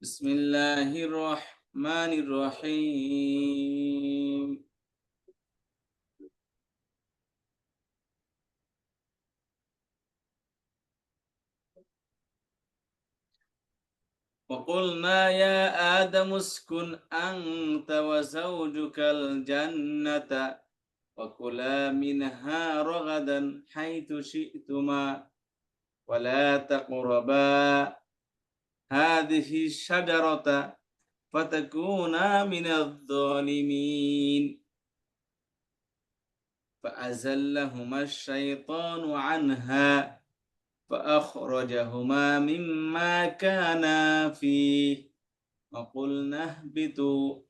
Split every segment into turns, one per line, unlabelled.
بسم الله الرحمن الرحيم وقلنا يا آدم اسكن أنت وزوجك الجنة وكلا منها رغدا حيث شئتما ولا تقربا هذه الشجرة فتكونا من الظالمين فأزلهما الشيطان عنها فأخرجهما مما كانا فيه وقلنا اهبطوا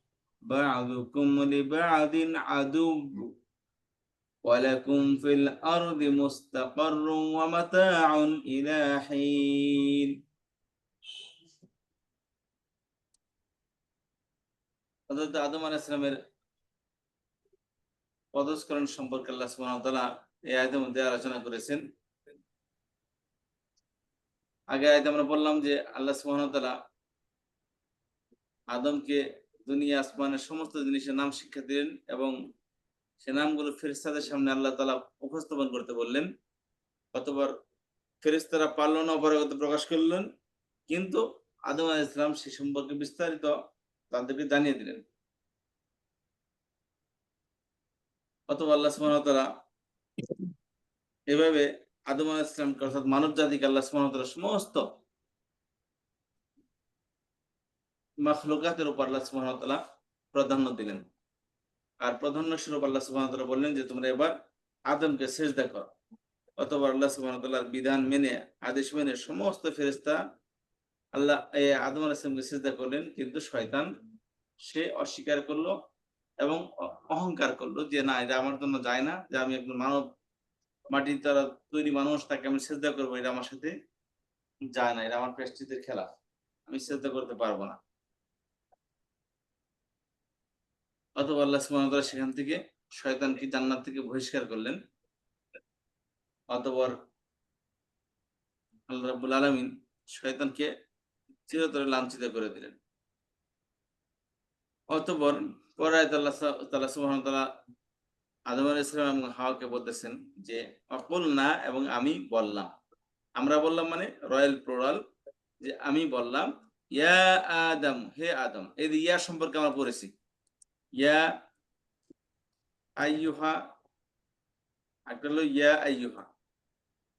بعضكم لبعض عدو ولكم في الأرض مستقر ومتاع إلى حين হযরত আদম আলাইহিস সালামের পদস্খলন সম্পর্কে আল্লাহ সুবহানাহু ওয়া তাআলা এই আয়াতের মধ্যে আলোচনা করেছেন। আগে আয়াতে আমরা বললাম যে আল্লাহ সুবহানাহু ওয়া তাআলা আদমকে দুনিয়া আসমানের সমস্ত জিনিসের নাম শিক্ষা দিলেন এবং সে নামগুলো ফেরেশতাদের সামনে আল্লাহ তাআলা উপস্থাপন করতে বললেন। অতঃপর ফেরেশতারা পারল না, অপারগতা প্রকাশ করলেন, কিন্তু আদম আলাইহিস সালাম সে সম্পর্কে বিস্তারিত তাদেরকে জানিয়ে দিলেন। অতঃপর আল্লাহ সুবহানাহু ওয়া তাআলা এভাবে আদম আলাইহিস সালামকে অর্থাৎ মানব জাতিকে আল্লাহ সুবহানাহু ওয়া তাআলা সমস্ত মাখলুকাতের উপর আল্লাহ সুবহানাহু ওয়া তাআলা প্রাধান্য দিলেন। আর প্রাধান্য স্বরূপ আল্লাহ সুবহানাহু ওয়া তাআলা বললেন যে তোমরা এবার আদমকে সিজদা করো। অতঃপর আল্লাহ সুবহানাহু ওয়া তাআলার বিধান মেনে, আদেশ মেনে সমস্ত ফেরেশতা আল্লাহ আদম আলাইহিস সালামকে সিজদা করলেন, কিন্তু শয়তান সে অস্বীকার করলো এবং অহংকার করলো যে না, এটা আমার জন্য যায় না, যে আমি একজন মানব, মাটির দ্বারা তৈরি মানুষ, তাকে আমি সিজদা করবো, এটা আমার সাথে যায় না, এটা আমার প্রেস্টিজের খেলা, আমি সিজদা করতে পারবো না। অথবা আল্লাহ সুবহানাহু ওয়া তাআলা সেখান থেকে শয়তানকে জান্নাত থেকে বহিষ্কার করলেন। অতঃপর আল্লাহ রাব্বুল আলামিন শয়তানকে চিরতরে লাঞ্ছিত করে দিলেন। অতঃপর পরে আয়াতে আল্লাহ তাআলা সুবহানাহু ওয়া তাআলা আদম আলাইহিস সালাম এবং হাওয়াকে বলতেছেন যে অকুলনা, এবং আমি বললাম। আমরা বললাম মানে রয়্যাল প্লুরাল, যে আমি বললাম ইয়া আদম, হে আদম। এই যে ইয়া সম্পর্কে আমরা পড়েছি, ইয়া আইয়ুহা, একটা হলো ইয়া আইয়ুহা,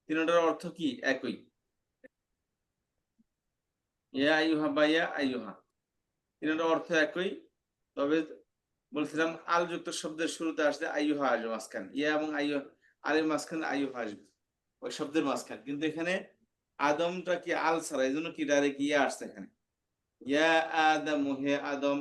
তিনটার অর্থ কি? একই। ইয়া আইয়ুহা বা ইয়া আইয়ুহা, তিনটার অর্থ একই। তবে বলছিলাম আল যুক্ত শব্দের শুরুতে আসলে আইয়ুহা আসবে মাঝখানে, ইয়া এবং আইয়ুহা আলের মাঝখানে আইয়ুহা আসবে ওই শব্দের মাঝখানে। কিন্তু এখানে আদমটা কি আল ছাড়া, এই জন্য কি ডাইরেক্ট ইয়া আসছে এখানে, ইয়া আদম, হে আদম।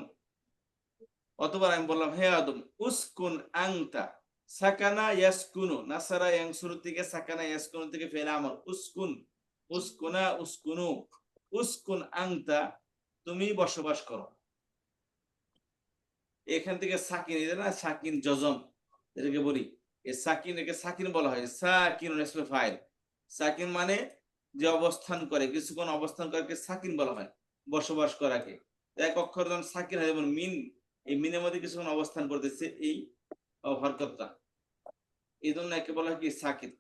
অতবার আমি বললাম হে আদম উসকুন আংতা, সাকানা ইয়াসকুনু, নাসারা ইয়ানসুরু থেকে সাকানা ইয়াসকুনু থেকে ফেল আমর, উসকুন, উসকুনা উসকুনু, উসকুন আংতা, তুমি বসবাস করো। এখান থেকে সাকিন, এই না সাকিন জজম এটাকে বলি, এই সাকিন, একে সাকিন বলা হয়। সাকিন ইসমে ফাইল, সাকিন মানে যে অবস্থান করে, কিছুক্ষণ অবস্থান করে সাকিন বলা হয়, বসবাস করাকে। এক অক্ষর যখন সাকিন হয়, যেমন মিন, এই মিনের মধ্যে কিছুক্ষণ অবস্থান করতেছে এই হরকতটা, এই জন্য একে বলা হয় কি সাকিন।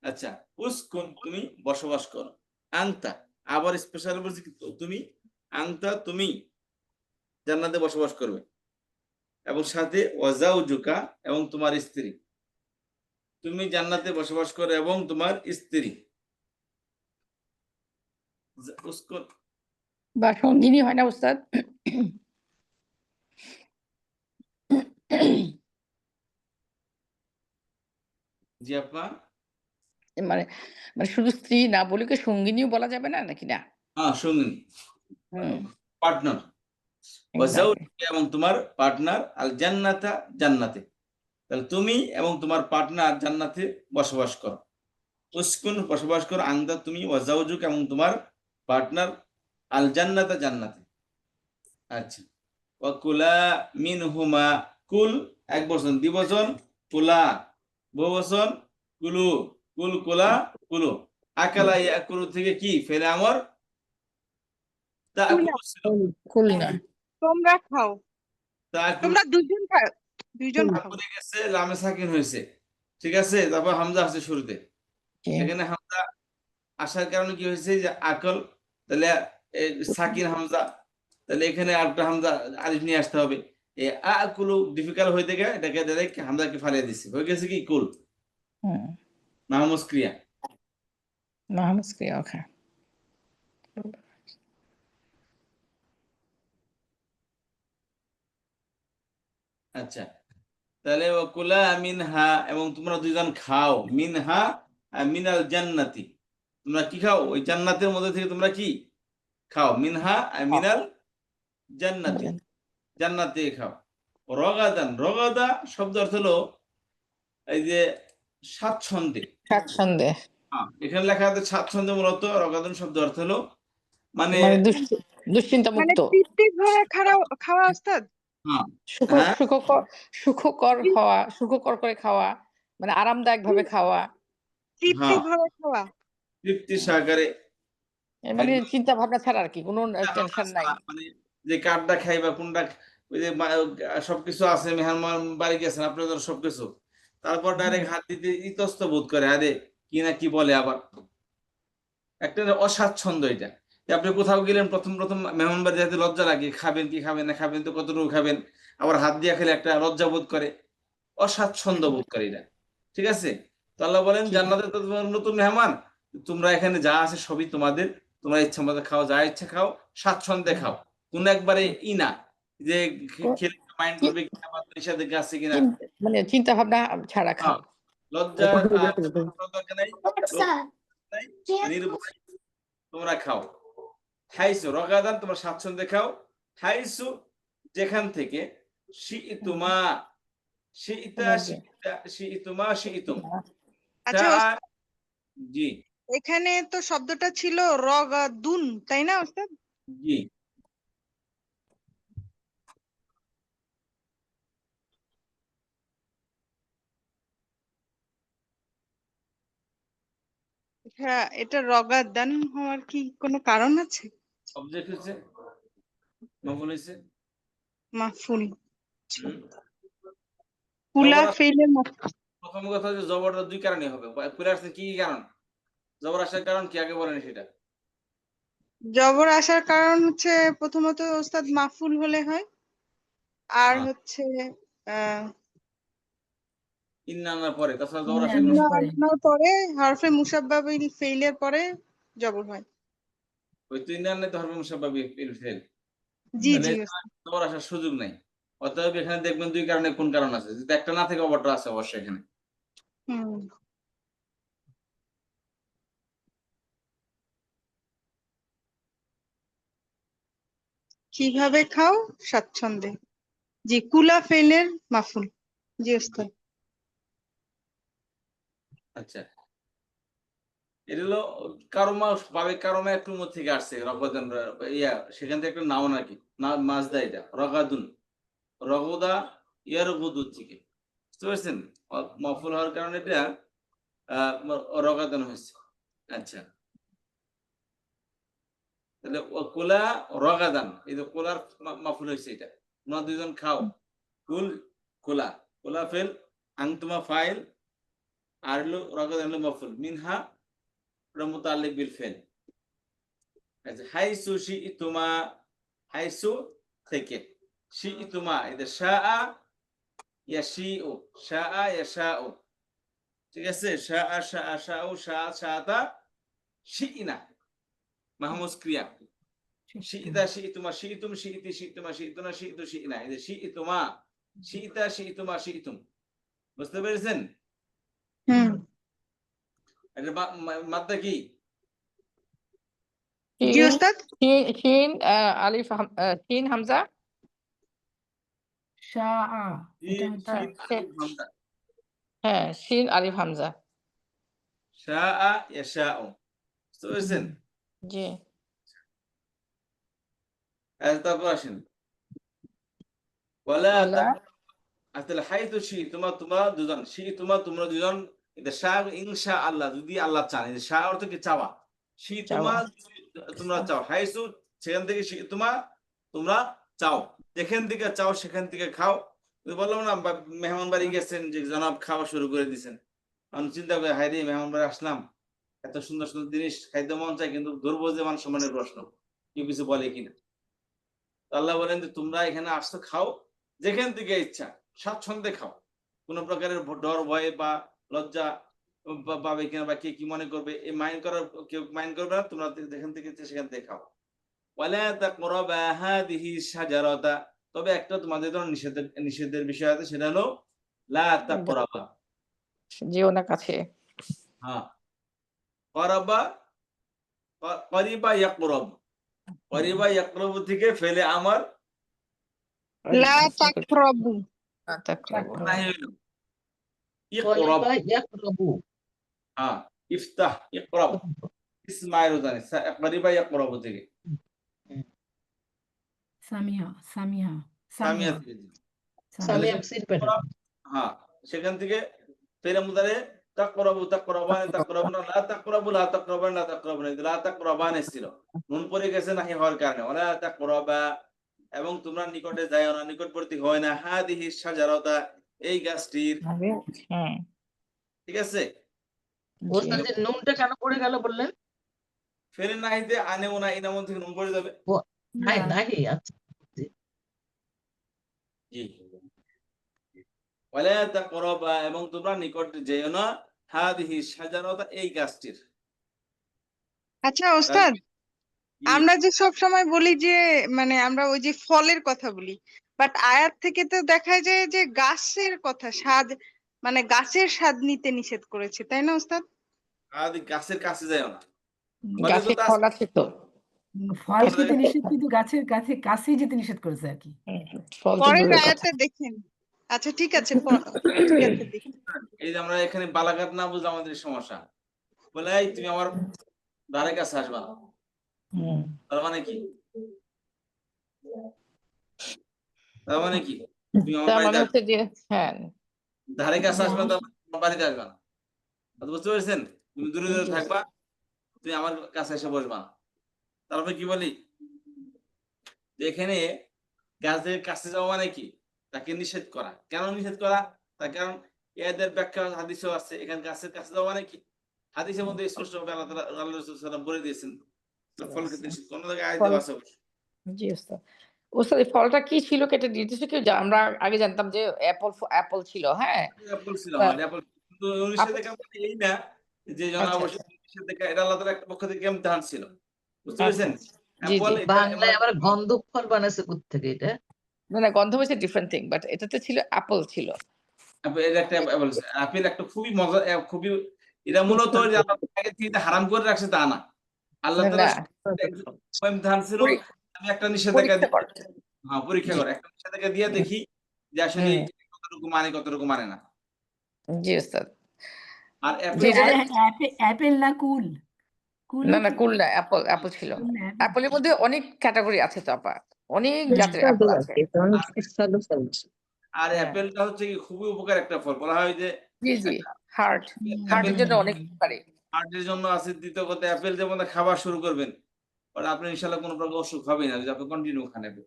আচ্ছা, উসকুন, তুমি বসবাস করো, আংতা, আবার স্পেশাল বলছি তুমি, আংতা তুমি জান্নাতে বসবাস করবে, এবং সাথে ওয়াজাউজুকা, এবং তোমার স্ত্রী, তুমি জান্নাতে বসবাস করো এবং তোমার স্ত্রী।
বা সঙ্গিনী হয় না উস্তাদ?
জি আপা,
মানে মানে শুধু স্ত্রী না বলে কি সঙ্গিনীও বলা যাবে না নাকি? না,
হ্যাঁ সঙ্গিনী, পার্টনার, ওয়াজাউজুকা এবং তোমার পার্টনার, আল জান্নাতা, জান্নাতে। তাহলে তুমি এবং তোমার পার্টনার জান্নাতে বসবাস করো। উসকুন, বসবাস করো, আংদা তুমি, ওয়াজাউজুকা এবং তোমার পার্টনার, আল জান্নাতা, জান্নাতে। আচ্ছা, ওয়াকুলা মিনহুমা, কুল এক বচন, দ্বিবচন কুলা, বহুবচন কুলু, কুল কুলা কুলু। আকালা ইয়াকুলু থেকে কি ফেলে আমর তাকুলু ছিল,
কুল না।
তোমরা খাও,
তাকুলু
তোমরা দুইজন খাও, দুইজন খাও।
পড়ে গেছে, লামে সাকিন হয়েছে, ঠিক আছে, তারপর হামজা আছে শুরুতে।
জি।
এখানে হামজা আসার কারণে কি হয়েছে, যে আকল, তাহলে সাকিন হামজা, তাহলে এখানে আরেকটা হামজা আলিফ নিয়ে আসতে হবে। এই আকুলু ডিফিকাল্ট হয়ে থেকে এটাকে ডাইরেক্ট হামজাকে ফালিয়ে দিচ্ছে, হয়ে গেছে কি কুল,
হুম।
মাহমুজ ক্রিয়া।
মাহমুদ ক্রিয়া, ওকে।
আচ্ছা, তাহলে কুলা মিনহা, এবং তোমরা দুইজন খাও, মিনহা মিনাল জান্নাতি, তোমরা কি খাও, ওই জান্নাতের মধ্যে থেকে তোমরা কি খাও, মিনহা মিনাল জান্নাতি, জান্নাত থেকে খাও। রগাদান, রগাদা শব্দ অর্থ হলো এই যে স্বাচ্ছন্দ্যে।
স্বাচ্ছন্দ্যে,
এখানে লেখা আছে স্বাচ্ছন্দ্য, মূলত রগাদান শব্দ অর্থ হলো মানে
মানে দুশ্চিন্তা
মানে
মুক্ত,
তৃপ্তি ভরে খাওয়া ওস্তাদ,
হ্যাঁ,
সুখকর হওয়া, সুখকর করে খাওয়া, মানে আরামদায়ক ভাবে খাওয়া,
তৃপ্তি
হ্যাঁ,
ভরে খাওয়া।
তৃপ্তি সহকারে,
মানে
একদম
চিন্তা ভাবনা ছাড়া আর কি, কোনো টেনশন নাই।
মানে যে কাঠটা খাইবা কোনটা, ওই যে সবকিছু আছে, মেহমান বাড়ি গেছেন আপনাদের সবকিছু, তারপর ডাইরেক্ট হাত দিতে ইতস্ত বোধ করে, আরে কি না কি বলে, আবার একটা অস্বাচ্ছন্দ্য এটা। যে আপনি কোথাও গেলেন, প্রথম প্রথম মেহমান বাড়ি যাতে লজ্জা লাগে, খাবেন কি খাবেন না, খাবেন তো কতটুকু খাবেন, আবার হাত দিয়ে খেলে একটা লজ্জা বোধ করে, অস্বাচ্ছন্দ্য বোধ করে এটা, ঠিক আছে। তো আল্লাহ বলেন জান্নাতে তো তোমার নতুন মেহমান, তোমরা এখানে যা আছে সবই তোমাদের, তোমরা ইচ্ছা মতো খাও, যা ইচ্ছা খাও, স্বাচ্ছন্দ্যে খাও, কোন একবারে ই না যে খেলে মাইন্ড করবে কিনা বা নিষেধাজ্ঞা আছে কিনা,
মানে চিন্তা ভাবনা ছাড়া খাও।
লজ্জা দরকার নাই, নাই, নির্ভয় তোমরা খাও। হাইসু রগাদান, তোমরা স্বাচ্ছন্দ্যে খাও, হাইসু যেখান থেকে, শিইতুমা, শিইতা শিইতা, শিইতুমা শিইতুম,
আচ্ছা ওস্তাদ,
জি
এখানে তো শব্দটা ছিল রগাদুন, তাই না ওস্তাদ?
জি,
হ্যাঁ, এটা রগাদান হওয়ার কি কোনো কারণ আছে?
অবজেক্ট হচ্ছে, মফুল হয়েছে,
মাফুল,
হুম।
কুলা
জবর
ফেইলের
প্রথম কথা যে জবরটা দুই কারণে হবে, পরে আসছে কি কি কারণ, জবর আসার কারণ কি আগে বলেন সেটা।
জবর আসার কারণ হচ্ছে প্রথমত ওস্তাদ মাফুল হলে হয়, আর হচ্ছে
ইন্নার পরে, তাছাড়া জবর আসার
ইন্নার
কোনো,
পরে।
ইন্নার পরে হরফে মুসাব্বা বিল ফেইলের পরে জবর হয়।
ওই তো ইন্নার নাই তো হরফে মুসাব্বাহ বিল ফেল,
জি
তাহলে
জি
জবর আসার সুযোগ নাই। অতএব এখানে দেখবেন দুই কারণে কোন কারণ আছে, যদি একটা না থাকে অবরটা আছে অবশ্যই এখানে।
হুম। কিভাবে খাও, স্বাচ্ছন্দ্যে, জি কুলা ফেইলের মাফুল, জি ওস্তাদ।
আচ্ছা, এটা হলো কারমা, ভাবে কারমা একটু মধ্যে থেকে আসছে, রগাদুন, ইয়া সেখান থেকে একটা নাউন আর কি, না মাজদা, এটা রগাদুন, রগদা ইয়ারগুদুর থেকে, বুঝতে পারছেন, মফুল হওয়ার কারণে এটা রগাদুন হয়েছে। আচ্ছা, তাহলে কোলা রগাদান, এই যে কোলার মাফুল হয়েছে, এটা তোমরা দুইজন খাও, কুল কোলা, কোলা ফেল, আংতুমা ফাইল, আর হলো রগাদান হলো মাফুল, মিনহা মুতাআল্লিক বিল ফেল। আচ্ছা, হাইসু শিইতুমা, হাইসু থেকে, শিইতুমা এটা শাআ ইয়াশিউ, শাআ ইয়াশাউ, ঠিক আছে, শাআ শাআ শাউ শাআ শাআতা, শিইনা মাহমুজ ক্রিয়া, শিইতা শিইতুমা শিইতুম শিইতি শিইতুমা শিইতুনা শিইতু শিইনা, এই যে শিইতুমা, শিইতা শিইতুমা শিইতুম, বুঝতে পেরেছেন?
হুম,
এটা মাদ্দা কি?
জি ওস্তাদ।
শিন আলিফ শিন হামজা, শাআ, এটা
শিন আলিফ হামজা,
হ্যাঁ, শিন আলিফ হামজা,
শাআ ইয়াশাউ, বুঝতে পেরেছেন?
জি।
তারপর আসেন, ওয়ালা
ওয়ালা
আসলে হাইতু তোমরা দুজন, তোমরা দুজন, এটা শাহ ইনশা আল্লাহ, যদি আল্লাহ চান, এটা শাহ অর্থ কি চাওয়া,
চাওয়া।
তোমরা চাও, হাইসু সেখান থেকে তোমরা চাও, যেখান থেকে চাও সেখান থেকে খাও। বললাম না মেহমান বাড়ি গেছেন, যে জনাব খাওয়া শুরু করে দিয়েছেন, আমি চিন্তা করি হায় রে মেহমান বাড়ি আসলাম, এত সুন্দর সুন্দর জিনিস খাইতে মন চায়, কিন্তু ধরবো যে মান সম্মানের প্রশ্ন, কেউ কিছু বলে কিনা। আল্লাহ বলেন যে তোমরা এখানে আসছো, খাও যেখান থেকে ইচ্ছা, স্বাচ্ছন্দ্যে খাও, কোন প্রকারের ডর ভয় বা লজ্জা পাবে কিনা বা কে কি মনে করবে, এই মাইন্ড করার কেউ মাইন্ড করবে না, তোমরা যেখান থেকে ইচ্ছা সেখান থেকে খাও। ওয়ালা তাকরাবা হাদিহি শাজারাতা, তবে একটা তোমাদের জন্য নিষেধের বিষয় আছে, সেটা হলো লা তাকরাবা।
যেও না কাছে।
হ্যাঁ, করাবা, করিবা ইয়াকরাব, করিবা ইয়াকরাব থেকে ফেলে আমার
লা তাকরাবু।
নাহি হইল ইকরাব। হ্যাঁ, ইফতাহ ইকরাব ইসমাইল জানি করিবা ইয়াকরাব থেকে,
সামিয়া সামিয়া
সামিয়া
সামিয়া
থেকে জি।
সামিয়া
হ্যাঁ, সেখান থেকে ফেলে মুদারে তাকরাবু তাকরাবান তাকরাবুনা লা তাকরাবু লা তাকরাবান লা তাকরাবুনা, লা তাকরাবান ছিল, নুন পড়ে গেছে নাহি হওয়ার কারণে, ওয়ালা তাকরাবা, এবং তোমরা নিকটে যাও না, নিকটবর্তী হয় না, হাদিহি শাজারাতা, এই গাছটির।
হুম,
ঠিক আছে,
জি।
নুনটা কেন পড়ে গেল বললেন?
ফেলে নাহিতে আনে ওনা ইনামন থেকে নুন পড়ে যাবে।
নাহি, আচ্ছা।
জি, ওয়ালা তাকরাবা, এবং তোমরা নিকট যেও না, হাদিহি শাজারাতা, এই গাছটির।
আচ্ছা ওস্তাদ,
জি,
আমরা যে সব সময় বলি যে মানে আমরা ওই যে ফলের কথা বলি, বাট আয়াত থেকে তো দেখা যায় যে গাছের কথা, স্বাদ, মানে গাছের স্বাদ নিতে নিষেধ করেছে, তাই না ওস্তাদ?
গাছের কাছে যাও না, ফলে তো
গাছে
তা
ফল আছে তো।
ফল খেতে নিষেধ, কিন্তু গাছের কাছেই যেতে নিষেধ করেছে আর কি।
ফল তো
পরের
দূরের কথা।
আয়াতে দেখেন। আচ্ছা ঠিক আছে, ঠিক আছে দেখি।
এই যে আমরা এখানে বালাঘাট না বুঝলে আমাদের সমস্যা, বলে এই তুমি আমার ধারে কাছে আসবা না,
হুম,
তার মানে কি? তার মানে কি তুমি আমার
তার মানে
বাড়িতে
হচ্ছে যে হ্যাঁ,
ধারে কাছে আসবে, তার মানে আমার বাড়িতে আসবে না। কথা বুঝতে পেরেছেন? তুমি দূরে দূরে
জি।
থাকবা, তুমি আমার কাছে এসে বসবা না। তারপরে কি বলি, যে এখানে গাছের কাছে যাওয়া মানে কি, তাকে নিষেধ করা। কেন নিষেধ করা? তার কারণ এদের ব্যাখ্যা হাদিসেও আছে, এখানে গাছের কাছে যাওয়া মানে কি, হাদিসের মধ্যে স্পষ্টভাবে আল্লাহ তাআলা, আল্লাহ রাসূল সাল্লাল্লাহু আলাইহি ওয়াসাল্লাম বলে দিয়েছেন ফল খেতে নিষেধ, কোন জায়গায় আয়াত দেওয়া আছে অবশ্য।
জি ওস্তাদ। ওস্তাদ এই ফলটা কি ছিল কেটে নির্দিষ্ট কেউ আমরা আগে জানতাম যে অ্যাপল ছিল, হ্যাঁ।
অ্যাপল ছিল,
তা
হ্যাঁ অ্যাপল, কিন্তু নিষেধাজ্ঞা মানে এই না যে
আচ্ছা,
অবশ্যই নিষেধাজ্ঞা, এটা আল্লাহ তাআলার একটা পক্ষ থেকে ইমতিহান ছিল, বুঝতে
আচ্ছা।
পেরেছেন?
জি,
অ্যাপল
জি।
এটা
বাংলায় আবার গন্ধক ফল বানাইছে কোত্থেকে এটা?
না গন্ধ হচ্ছে ডিফারেন্ট থিং, বাট এটাতে ছিল অ্যাপল ছিল।
এটা একটা আপেল একটা খুবই মজা, খুবই, এটা মূলত যে আল্লাহ আগে থেকে হারাম করে রাখছে তা না, আল্লাহ
না,
তাআলা
না,
ইমতিহান ছিল। আমি একটা নিষেধাজ্ঞা
পরীক্ষা করে।
হ্যাঁ, পরীক্ষা
জি,
করে একটা নিষেধাজ্ঞা দিয়ে দেখি যে আসলে
হুম,
কতটুকু মানে না।
জি ওস্তাদ।
আর
যে
অ্যাপেল
যেটা
অ্যাপেল না কুল?
না,
কুলও
না
কি?
কুল না, অ্যাপল ছিল।
কুল না, অ্যাপেল।
অ্যাপলের মধ্যে অনেক ক্যাটেগরি আছে তো আপা। অনেক জাতের অ্যাপল আছে।
আর
হ্যাঁ,
অ্যাপেলটা হচ্ছে কি খুবই উপকার একটা ফল, বলা হয় যে
জি, জি। হার্টের
অ্যাপেল
জন্য অনেক উপকারী।
হার্টের জন্য আছে। দ্বিতীয় কথা, অ্যাপেল যেমন খাবার শুরু করবেন, আর আপনি ইনশাল্লাহ কোনো প্রকার অসুখ হবে না, যদি আপনি কন্টিনিউ খান অ্যাপেল,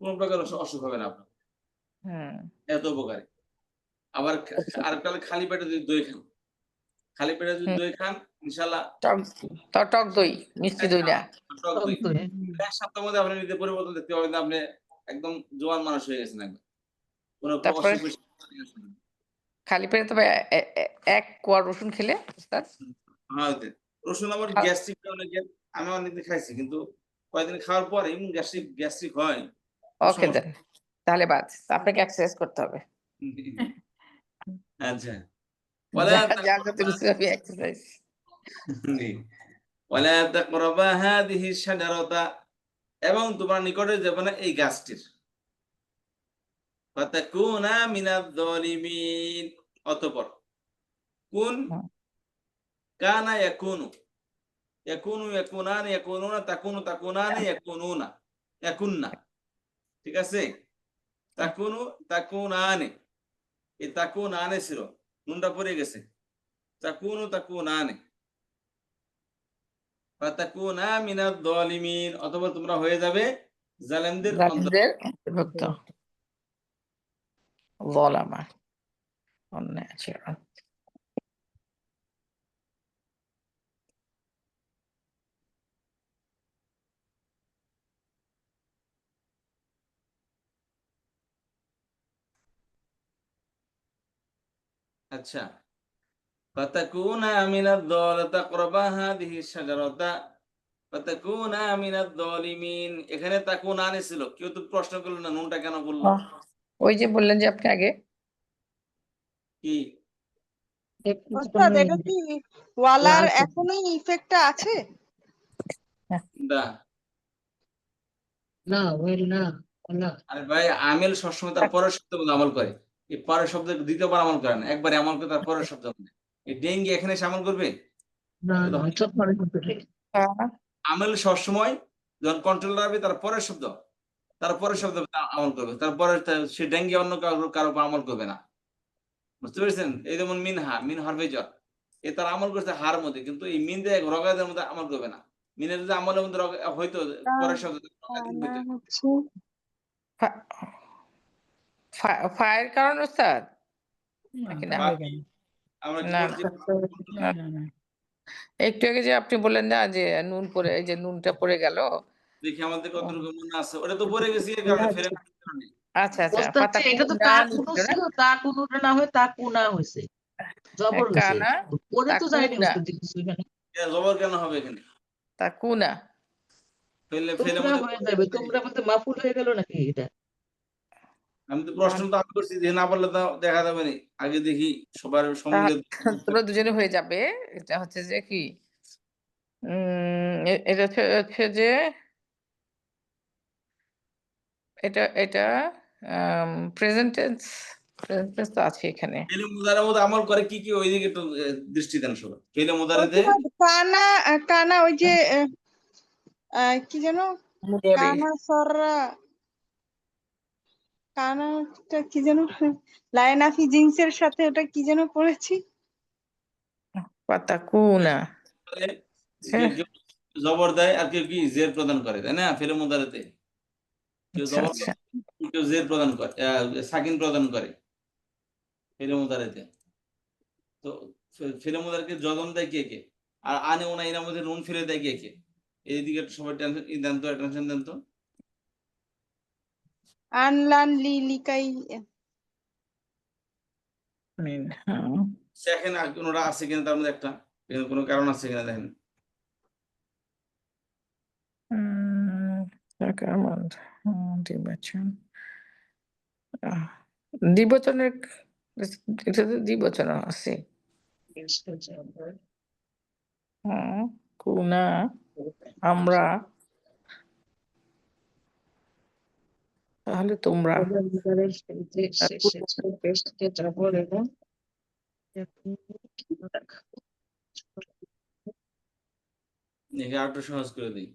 কোনো প্রকার অসুখ হবে না আপনার,
হুম।
এত উপকারী। আবার আরেকটা হলো খালি পেটে যদি দই খান, খালি পেটে যদি
হুম।
দই খান ইনশাল্লাহ,
টক দই, মিষ্টি দই না।
টক দই, এক সপ্তাহের মধ্যে আপনি নিজে পরিবর্তন দেখতে পাবেন, আপনি একদম জোয়ান মানুষ হয়ে গেছেন একদম, কোনো
তারপরে
অসুখ বিসুখ নেই।
খালি পেটে তবে ১ কোয়া রসুন খেলে ওস্তাদ।
হ্যাঁ, রসুন আবার গ্যাস্ট্রিক, আমি অনেকদিন খাইছি, কিন্তু কয়েকদিন খাওয়ার পরে এমন গ্যাস্ট্রিক হয়,
ওকে দেন। তাহলে বাদ। আপনাকে এক্সারসাইজ করতে হবে।
আচ্ছা,
যা করতে বলছি আমি এক্সারসাইজ।
ওয়ালা তাকরাবা হাদিহি শাজারাতা, এবং তোমার নিকটে যাবে না এই গাছটির, ফাতাকুনা মিনাজ জালিমিন, অতঃপর কুন কানা ইয়াকুনু, ইয়াকুনুনা, তাকুনানা, ইয়াকুননা, ঠিক আছে? তাকুনানে, এই তাকুনানে ছিল, নুনটা পড়ে গেছে, তাকুনানে, ফাতাকুনা মিনাজ যালিমিন, অথবা তোমরা হয়ে যাবে জালেমদের
জালিমদের অন্তর্ভুক্ত। যালামা অন্যায় আচরণ।
আচ্ছা, ফাতাকুনা মিনাজ যালিমিন তাকরাবা হাদিহি শাজারাতা ফাতাকুনা মিনাজ যালিমিন। এখানে তাকুনা ছিল, কেউ তো প্রশ্ন করলো না নুনটা কেন বললো?
ওই যে বললেন যে আপনি আগে
কি
ওস্তাদ এটা কি ওয়ালার
আছে।
এখনো ইফেক্টটা আছে?
না?
না ওয়েল না না
আরে ভাই, আমেল সবসময় তার পরের শব্দ মধ্যে আমল করে। এই পরের শব্দ দ্বিতীয়বার আমল করে না, একবারে আমল করে তার পরের শব্দ মধ্যে। এই ডেঙ্গি এখানে এসে আমল করবে?
না
এটা হয় না।
সব পরে করতে ঠিক।
আমেল সবসময় যখন কন্ট্রোল হবে তার পরের শব্দ, তার পরের শব্দ আমল করবে, তারপরে সে ডেঙ্গি অন্য কারো উপর আমল করবে না। বুঝতে পেরেছেন? এই যেমন মিনহা, মিন হরফে জ্বর, এ তার আমল করছে হার মধ্যে, কিন্তু এই মিন দিয়ে রগাদের মধ্যে আমল করবে না। মিনের যদি আমলের মধ্যে হয়তো পরের শব্দ রগাদিন
কানা
হইতো।
হচ্ছে
ফায়ের কারণ ওস্তাদ নাকি না?
বাকি আমরা কি
না,
করছি?
না না না
একটু আগে যে আপনি বললেন না যে নুন পড়ে, এই যে নুনটা পড়ে গেল।
দেখি আমাদের কতটুকু মনে আছে। ওটা তো পড়ে গেছি এর কারণে, ফেরে কারণে।
আচ্ছা আচ্ছা,
ওস্তাদ যে এটা তো তা কোনো ছিল, তা কোনোটা না হয়ে তা কোনা হয়েছে, জবর হয়েছে।
কানা
পরে তো যায়নি
তাকুনা,
ওস্তাদ কিছু এখানে।
জবর কেন হবে এখানে?
তাকুনা।
ফেলে
তোমরা
মধ্যে
হয়ে যাবে, তোমরা বলতে মাফুল হয়ে গেল নাকি এটা?
আমি তো প্রশ্ন তো আমি করছি যে না বললে তো দেখা যাবে না। আগে দেখি সবার সম্মিলিত।
তোমরা দুজনে হয়ে যাবে। এটা হচ্ছে যে কি এটা হচ্ছে যে এটা প্রেজেন্ট টেন্স তো আছে এখানে।
ফেলে মুদারের মধ্যে আমল করে কি কি, ওই দিকে একটু দৃষ্টি দেন সবাই। ফেলে মুদারেতে
কানা কানা ওই যে কি যেন
মুদারি
কানা সররা, কানাটা কি যেন লায়নাফি জিন্সের সাথে ওটা কি যেন পড়েছি।
পাতাকুনা।
কেউ কেউ জবর দেয় আর কেউ কি জের প্রদান করে, তাই না? ফেলে মুদারেতে কেউ
আচ্ছা
জবর
আচ্ছা,
কেউ জের প্রদান করে, সাকিন প্রদান করে ফেলে মুদারেতে। তো ফেলে মুদারকে জজম দেয় কে কে, আর আনে ওনা এর মধ্যে নুন ফেলে দেয় কে কে? এইদিকে একটু সবাই টেনশন দেন তো, টেনশন দেন তো।
আনলান লিলিকাই
হ্যাঁ।
দেখেন আর কোনোটা আছে কিনা তার মধ্যে একটা, কোনো কারণ আছে কিনা দেখেন।
দ্বিবচন, দ্বিবচনের, এটা তো দ্বিবচন আছে। কুনা, আমরা, তাহলে তোমরা।
দেখি আর একটু সহজ করে দিই।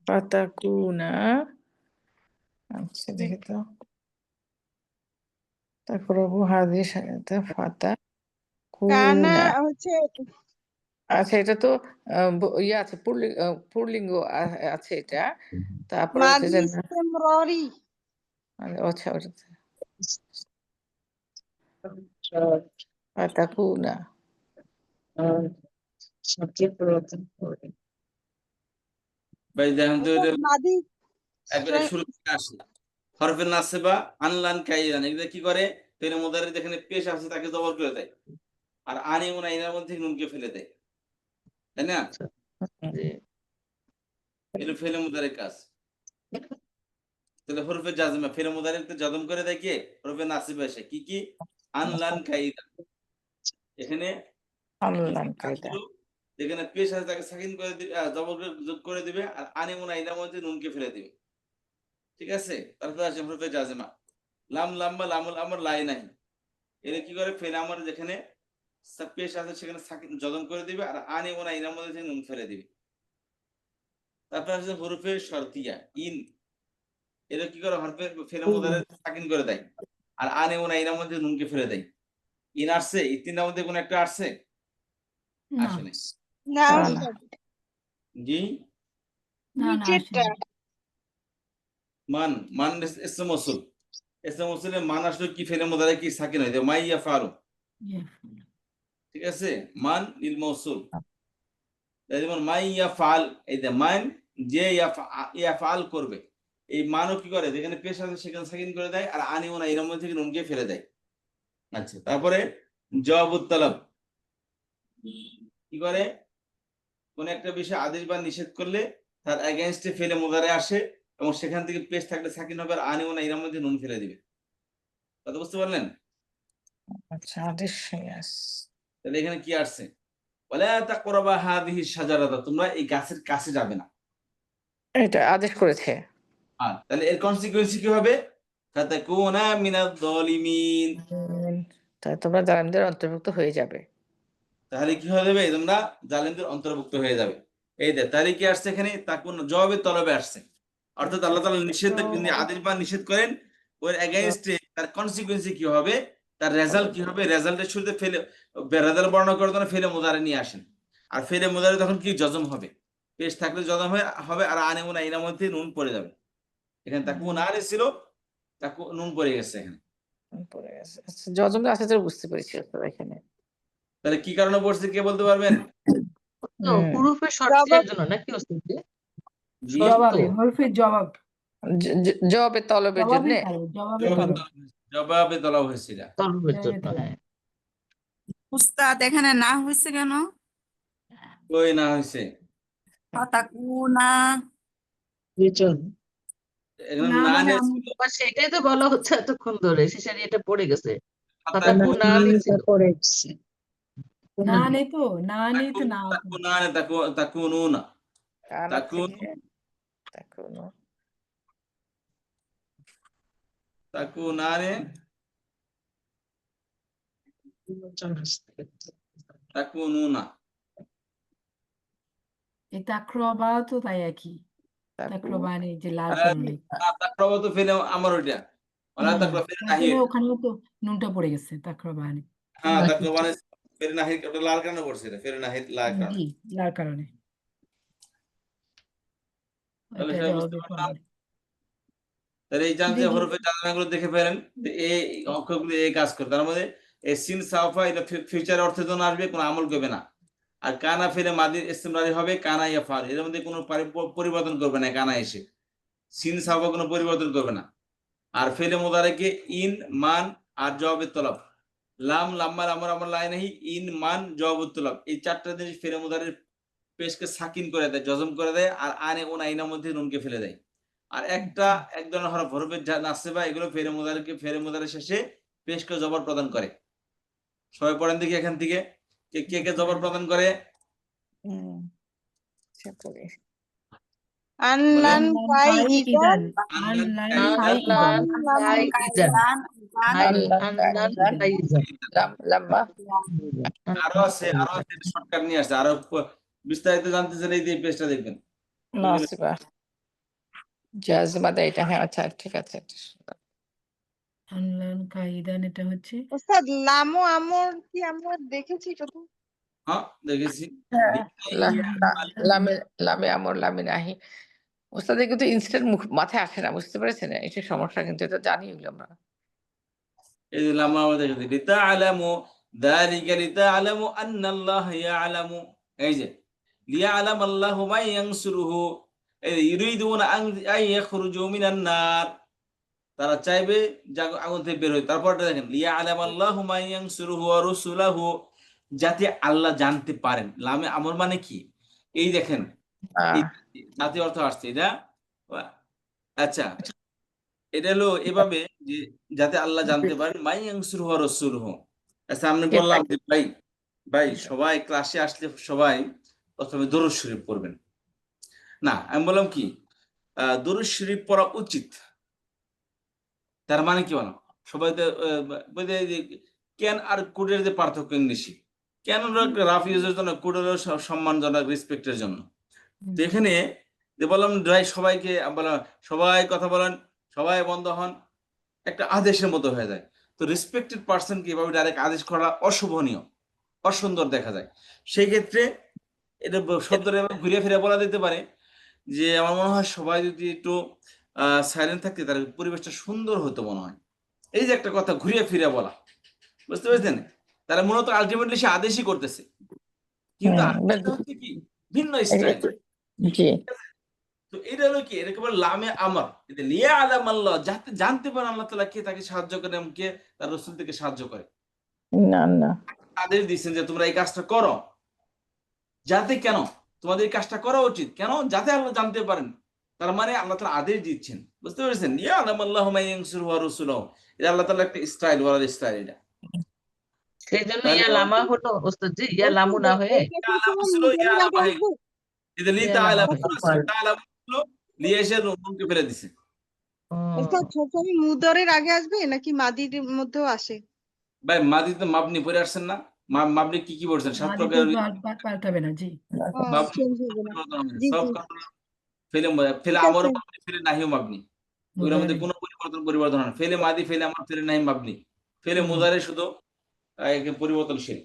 পাতাকুনা, আচ্ছা দেখি তো, তারপর হাদিস ফাতা
কানা
কুনা।
হচ্ছে
আচ্ছা, এটা তো ইয়ে আছে, পুরলিঙ্গ আছে এটা। তারপরে হচ্ছে
মাদি
যে
ইস্তেমরারি।
আচ্ছা, ওটা ফাতাকুনা।
ভাই দেখেন তো, এটা
মাদি
একবারে শুরু থেকে আসে হরফে নাসেবা আনলান কাইলান, এগুলো কি করে? ফেলে মুদারে যেখানে পেশ আছে তাকে জবর করে দেয়, আর আনে ওনা এর মধ্যে নুনকে ফেলে দেয়, তাই না? এটা ফেলে মুদারের কাজ। তাহলে হরফে জাজমা ফেলে মুদারিতে জজম করে দেয় কে? হরফে নাসিবা এসে কি কি? আনলান কাইলান। এখানে
আনলান কায়দা।
যেখানে পেশ আছে তাকে সাকিন করে দিবে, জবর যোগ করে দিবে, আর আনে ওনা এর মধ্যে নুনকে ফেলে দিবে। ঠিক আছে? তারপরে আসে হরফে জাজমা লাম লাম্বা লামুল আমর লাই নাই। এর কি করে? ফেলে আমর যেখানে পেশ আছে সেখানে সাকিন জজম করে দিবে, আর আনে ওনা ইনার মধ্যে থেকে নুন ফেলে দিবে। তারপর আছে হরফে শর্তিয়া, ইন, এটা কি করে হরফে ফেলে মুদারে সাকিন করে দেয়, আর আনে ওনা ইনার মধ্যে নুনকে ফেলে দেয়। ইন আসছে, এই তিনটার মধ্যে কোন একটা আসছে?
না
আসে নাই।
না
না, না।
উস্তাদ,
জি,
না
নিচেরটা।
আসেনি।
মান, মান ইসম মৌসুল, ইসম মৌসুলে মান আসলে কি ফেলে মুদারে কি সাকিন হয়ে যায়, মাইয়া ফারু, ঠিক আছে, মান লিল মৌসুল। যেমন মাইয়া ফাল, এই যে মান যে ইয়াফআল করবে, এই মানও কি করে, যেখানে পেশ আছে সেখানে সাকিন করে দেয়, আর আনি ওনা এর মধ্যে থেকে নুনকে ফেলে দেয়। আচ্ছা, তারপরে জবাবুত তলব কি করে, কোন একটা বিষয় আদেশ বা নিষেধ করলে তার এগেইনস্টে ফেলে মুদারে আসে, এবং সেখান থেকে পেশ থাকলে সাকিন হবে, আর আনি ওনা এর মধ্যে নুন ফেলে দিবে। কথা বুঝতে পারলেন?
আচ্ছা, আদেশ, yes.
তাহলে এখানে কি আসছে, ওয়ালা তাকরাবা হাদিহি শাজারাতা, তোমরা এই গাছের কাছে যাবে না।
এটা আদেশ করেছে।
তাহলে এর কনসিকুয়েন্স কি হবে, ফাতাকুনা মিনাজ জালিমিন,
তাই তোমরা জালিমদের অন্তর্ভুক্ত হয়ে যাবে।
তাহলে কি হয়ে যাবে, তোমরা জালিমদের অন্তর্ভুক্ত হয়ে যাবে। এই যে তাহলে কি আসছে এখানে, তাকুন জবাবে তলবে আসছে, অর্থাৎ আল্লাহ তাআলা নিষেধ আদেশ বা নিষেধ করেন, ওর এগেইনস্টে তার কনসিকুয়েন্স কি হবে, তার রেজাল্ট কি হবে, রেজাল্টের শুরুতে ফেলে রেজাল্ট বর্ণনা করার জন্য ফেলে মুদারে নিয়ে আসেন, আর ফেলে মুদারে তখন কি জজম হবে, পেশ থাকলে জজম হবে, আর আনেমুনা এর মধ্যে নুন পড়ে যাবে। এখানে তাকুন আনে ছিল, তাকু নুন পড়ে গেছে এখানে।
পড়ে গেছে। আচ্ছা, যজম আছে তো বুঝতে পেরেছি উস্তাদ এখানে।
তাহলে কি কারণে পড়ছে কে বলতে পারবেন?
তো
হুম।
হুরুফে শর্তের
জবাব।
জন্য নাকি ওস্তাদ?
জি,
শর্ত।
জবাবে হরফে জবাব,
জবাবে তলবের জন্য।
জবাবে তলব, জবাবে তলব,
জবাবে তলব হয়েছিল।
তলবের
জবাবে
জন্য,
তলব।
হ্যাঁ।
উস্তাদ এখানে না হয়েছে কেন?
কই না হয়েছে,
ফাতাকুনা
রিজন।
এখানে
না
না
মানে
ছিল,
বা সেটাই তো বলা হচ্ছে এতক্ষণ ধরে, শেষে এটা পড়ে গেছে।
তাকুন
ফাতাকুনা ছিল।
না নেই তো, না নেই তো, না তো।
তাকুনানে তাকুনুনা,
কানা
তাকুন
থেকে তাকুনু।
তাকুনানে তাকুনুনা,
এই তাকরবা তো তাই একই, তাকরবানি যে লাল কারণে।
তাকরাবা তো ফেলে আমার ওইটা, ওলা তাকরা ফেলে নাহি,
ওখানেও তো নুনটা পড়ে গেছে তাকরবানি।
হ্যাঁ তাকরাবানে ফেলে নাহি, ওটা লাল কারণে পড়ছে, এটা ফেলে নাহি লাল কারণে।
জি, লাল কারণে।
তাহলে
এটা
সবাই বুঝতে
জবাবে
পারলাম।
তলব।
তাহলে এই জানতে
দেখি
হরফে জানাগুলো দেখে ফেলেন, যে এই অক্ষরগুলো এই কাজ করে, তার মধ্যে এই সিন সাফা এটা ফিউচার অর্থের জন্য আসবে, কোনো আমল করবে না। আর কানা ফেলে মাদির ইস্তেমরারি হবে, কানা ইয়াফাল, এর মধ্যে কোনো পরিবর্তন করবে না, কানা এসে সিন সাফা কোনো পরিবর্তন করবে না। আর ফেলে মুদারেকে ইন, মান, আর জবাবে তলব, লাম, লাম্মা, লামার আমার লাইনাহি, ইন, মান, জবাবে তলব, এই চারটা জিনিস ফেলে মুদারের পেশকে সাকিন করে দেয়, জজম করে দেয়, আর আনে ওনা ইনার মধ্যে নুনকে ফেলে দেয়। আর এক ধরনের হরফ, হরফের নাসিবা, এগুলো ফেরে মুদারের শেষে পেশকে জবর প্রদান করে। সবাই পড়েন দেখি এখান থেকে, কে কে কে জবর প্রদান করে।
আনলান কাই ইদান,
আনলান কাই ইদান,
লাম্বা।
আরো আছে শর্টকাট নিয়ে আসছে, আরো বিস্তারিত জানতে চাইলে এই পেজটা দেখবেন।
নাসিবা জাজমা দেয় এটা, হ্যাঁ আচ্ছা ঠিক আছে।
আনলান কাই ইদান, এটা হচ্ছে
উস্তাদ লামো আমর কি আমরা দেখেছি কোথাও?
হ্যাঁ দেখেছি,
লামে লামে আমর লামে নাহি। ওস্তাদের কিন্তু ইনস্ট্যান্ট মাথায় আসে না, বুঝতে পেরেছেন, এটা সমস্যা, কিন্তু এটা জানি এগুলো আমরা।
এই যে লামা আমরা দেখেছি, লিতাআলামু যালিকা লিতাআলামু আন্নাল্লাহা ইয়ালামু, এই যে লিয়ালামাল্লাহু মান ইয়ানসুরুহু, এই ইউরিদুনা আন ইয়াখরুজু মিনান নার, তারা চাইবে আগুন থেকে বের হই। তারপরটা দেখেন, লিয়ালামাল্লাহু মান ইয়ানসুরুহু ওয়া রুসুলাহু, যাতে আল্লাহ জানতে পারেন। লামে আমর মানে কি, এই দেখেন এই জাতি অর্থ আসছে এটা। আচ্ছা, এটা হলো এভাবে যে যাতে আল্লাহ জানতে পারেন, মাই ইয়ানসুরুহু ওয়া রাসূলুহু। আচ্ছা, আমি বললাম যে ভাই সবাই ক্লাসে আসলে সবাই প্রথমে দরুদ শরীফ পড়বেন না, আমি বললাম কি দরুদ শরীফ পড়া উচিত, তার মানে কি বলো, সবাই তো ক্যান আর কুডের যে পার্থক্য ইংলিশে, কেন রাফ ইউজের জন্য, কোড হলো সম্মানজনক, রেসপেক্টের জন্য। তো এখানে যে বললাম ভাই সবাইকে বলা, সবাই কথা বলেন, সবাই বন্ধ হন, একটা আদেশের মতো হয়ে যায়। তো রেসপেক্টেড পার্সনকে এভাবে ডাইরেক্ট আদেশ করা অশোভনীয়, অসুন্দর দেখা যায়। সেই ক্ষেত্রে এটা শব্দটা ঘুরিয়ে ফিরে বলা যেতে পারে যে আমার মনে হয় সবাই যদি একটু সাইলেন্ট থাকতে তাহলে পরিবেশটা সুন্দর হতো মনে হয়। এই যে একটা কথা ঘুরিয়ে ফিরে বলা, বুঝতে পেরেছেন? তারা মূলত আলটিমেটলি সে আদেশই করতেছে, কিন্তু আদেশটা হচ্ছে কি ভিন্ন স্টাইল।
জি,
তো এটা হলো কি, এটা কেবল লামে আমার, এটা লিয়া আলাম আল্লাহ, যাতে জানতে পারে আল্লাহ তাআলা কে তাকে সাহায্য করে এবং কে তার রাসূল থেকে সাহায্য করে।
না না,
আদেশ দিচ্ছেন যে তোমরা এই কাজটা করো, যাতে কেন তোমাদের এই কাজটা করা উচিত, কেন যাতে আল্লাহ জানতে পারেন। তার মানে আল্লাহ তাআলা আদেশ দিচ্ছেন, বুঝতে পেরেছেন? ইয়া আলাম আল্লাহু মা ইয়ানসুরু ওয়া রাসূলুহু, এটা আল্লাহ তাআলা একটা স্টাইল, বলার স্টাইল এটা।
সেই জন্য
তাহলে
ইয়া লামা হলো ওস্তাদ জি, ইয়া লামু না হয়ে
ইয়া আলামু ছিল, ইয়া আলামা হয়ে গেছে। এটা লি
ইয়া লামা
তাআলামু,
হয়ে গেছে।
তাআলামু ছিল, লিয়ে এসে নুনকে ফেলে দিছে।
ওস্তাদ সবসময় মুদরের আগে আসবে নাকি মাদির মধ্যেও আসে?
ভাই মাদি তো মাবনি পড়ে আসছেন না? মাবনি কি কি পড়ছেন? 7
মাদি তো
প্রকারের
পাল্টাবে না, জি।
মাবনি
চেঞ্জ হবে না।
পরিবর্তন হবে না।
জি
সব
জি
কারণ ফেলে ফেলে
ঠিক
আমারও
আছে।
মাবনি, ফেলে নাহিও মাবনি। ওগুলোর মধ্যে
মুদারে
কোনো পরিবর্তন হয় না। ফেলে মাদি, ফেলে আমার, ফেলে নাহি মাবনি। ফেলে মুজারে শুধু পরিবর্তনশীল।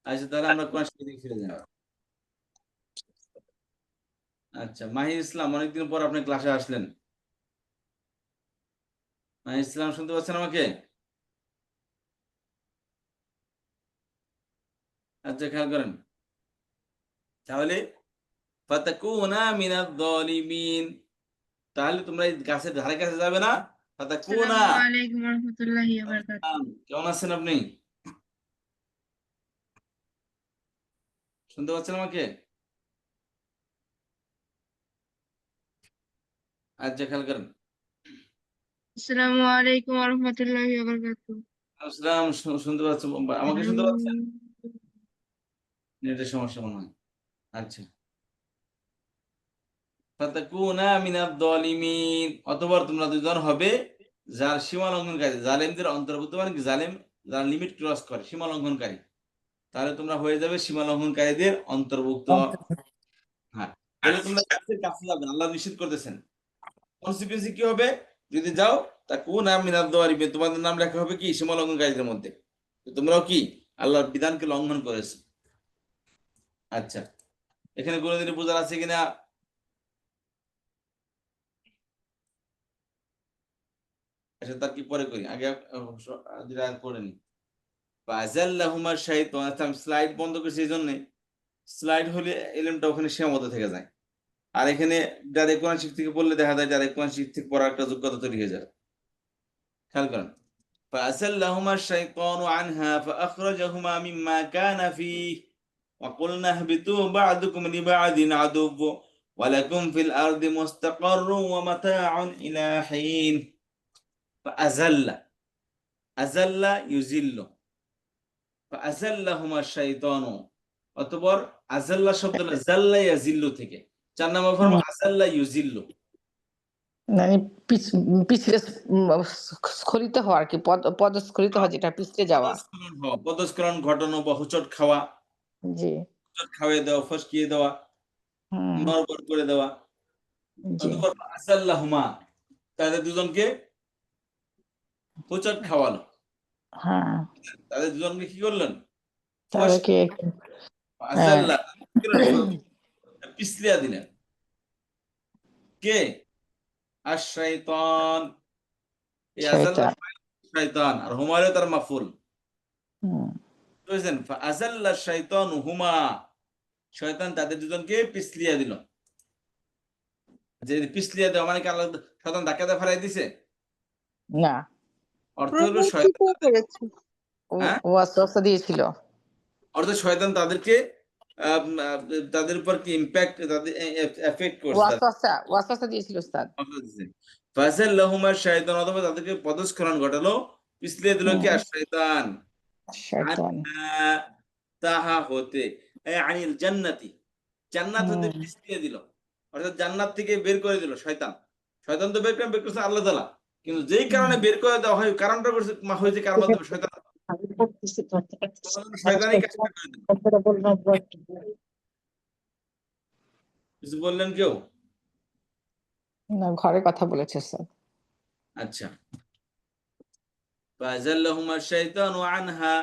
আচ্ছা তাহলে আমরা কোন দিকে ফিরে যাই। আচ্ছা মাহির ইসলাম, অনেকদিন পর আপনি ক্লাসে আসলেন। মাহির ইসলাম শুনতে পাচ্ছেন আমাকে? আচ্ছা খেয়াল করেন, তাহলে ফাতাকুনা মিনাজ জালিমিন, তাহলে তোমরা এই গাছের ধারে কাছে যাবে না। ফাতাকুনা,
আসসালামু আলাইকুম রহমতুল্লাহি ওয়া বারাকাতুহু।
কেমন আছেন আপনি? শুনতে পাচ্ছেন আমাকে? আচ্ছা খেয়াল করেন,
আসসালামু আলাইকুম রহমতুল্লাহি ওয়া বারাকাতুহু।
আসলাম, শুনতে পাচ্ছেন? আমাকে শুনতে পাচ্ছেন? নেটের সমস্যা মনে হয়। আচ্ছা, ফাতাকুনা মিনাজ জালিমিন, অথবা তোমরা দুজন হবে যার সীমা লঙ্ঘনকারী, জালেমদের অন্তর্ভুক্ত, মানে কি জালেম যারা লিমিট ক্রস করে, সীমা লঙ্ঘনকারী, তাহলে তোমরা হয়ে যাবে সীমা লঙ্ঘনকারীদের অন্তর্ভুক্ত। হ্যাঁ, তাহলে তোমরা গাছের কাছে যাবে না, আল্লাহ নিষেধ করতেছেন। কনসিকুয়েন্সি কি হবে যদি যাও? তাকুনা মিনাজ জালিমিন, তোমাদের নাম লেখা হবে কি সীমা লঙ্ঘনকারীদের মধ্যে। তো তোমরাও কি আল্লাহর বিধানকে লঙ্ঘন করেছো। আচ্ছা, এখানে কোনোদিন বোঝার আছে কিনা? আচ্ছা তার কি পরে করি, আগে যেটা করে নি। ফাজাল্লাহুমা শাইতান, আমি স্লাইড বন্ধ করেছি এই জন্য, স্লাইড হলে এলিমটা ওখানে সীমাবদ্ধ থেকে যায়। আর এখানে ডাইরেক্ট কোরআন শিফট থেকে পড়লে দেখা যায় ডাইরেক্ট কোরআন শিফট থেকে পড়ার একটা যোগ্যতা তৈরি হয়ে যায়। খেয়াল করেন, فأزلهما الشيطان عنها فأخرجهما مما كان فيه وقلنا اهبطوا بعضكم لبعض عدو ولكم في الأرض مستقر ومتاع إلى حين। فأزل، أزل يزل، فأزلهما الشيطان, অতঃপর আযাল্লা শব্দটা জাল্লা ইয়াজিল্লু থেকে, 4 নম্বর ফর্ম আযাল্লা ইউজিল্লু।
মানে পিছলে স্খলিত হওয়া আর কি, পদস্খলিত হওয়া, যেটা পিছলে যাওয়া।
পদস্খলন ঘটানো বা হোঁচট খাওয়া,
জি,
হোঁচট খাওয়িয়ে দেওয়া, ফসকিয়ে দেওয়া,
হুম,
নড়বড় করে দেওয়া।
জি,
অতঃপর আযাল্লাহুমা, তাদের দুজনকে হোঁচট খাওয়ালো,
হ্যাঁ,
তাদের দুজনকে কি করলেন?
তাদেরকে
আযাল্লা পিছলিয়া দিলেন। কে? আশ-শাইতান, এই আযাল্লা শয়তান, আর হুমায়ও তার মাফুল। বুঝছেন? ফাআযাল্লা শাইতানু হুমা, শয়তান তাদের দুজনকে পিছলিয়া দিল। যে পিছলিয়া দেওয়া মানে কি আল্লাহ শয়তান ধাক্কা দিয়ে ফেলাই দিছে?
না,
অর্থ হলো
প্ররোচিত করেছে।
হ্যাঁ,
ওয়াসওয়াসা দিয়েছিল।
অর্থ শয়তান তাদেরকে তাদের উপর কি ইমপ্যাক্ট, তাদের এফেক্ট করছে,
ওয়াসওয়াসা দিয়েছিল উস্তাদ।
ফাযাল্লাহুমা শাইতান, অথবা তাদেরকে পদস্খলন ঘটালো, পিছলিয়ে দিল কি? আর শয়তান
শয়তান,
তাহা হতে, আনিল জান্নাতি, জান্নাত হতে পিছলিয়ে দিল, অর্থাৎ জান্নাত থেকে বের করে দিল শয়তান। শয়তান তো বের করছে আল্লাহ তাআলা, কিন্তু যেই কারণে বের করে দেওয়া হয় কারণটা হয়েছে কার মাধ্যমে? শয়তান। শয়তানই কাজটা করে দেয়। কিছু বললেন কেউ?
না, ঘরে কথা বলেছে স্যার।
আচ্ছা, ফাযাল্লাহুমা শাইতানু আনহা,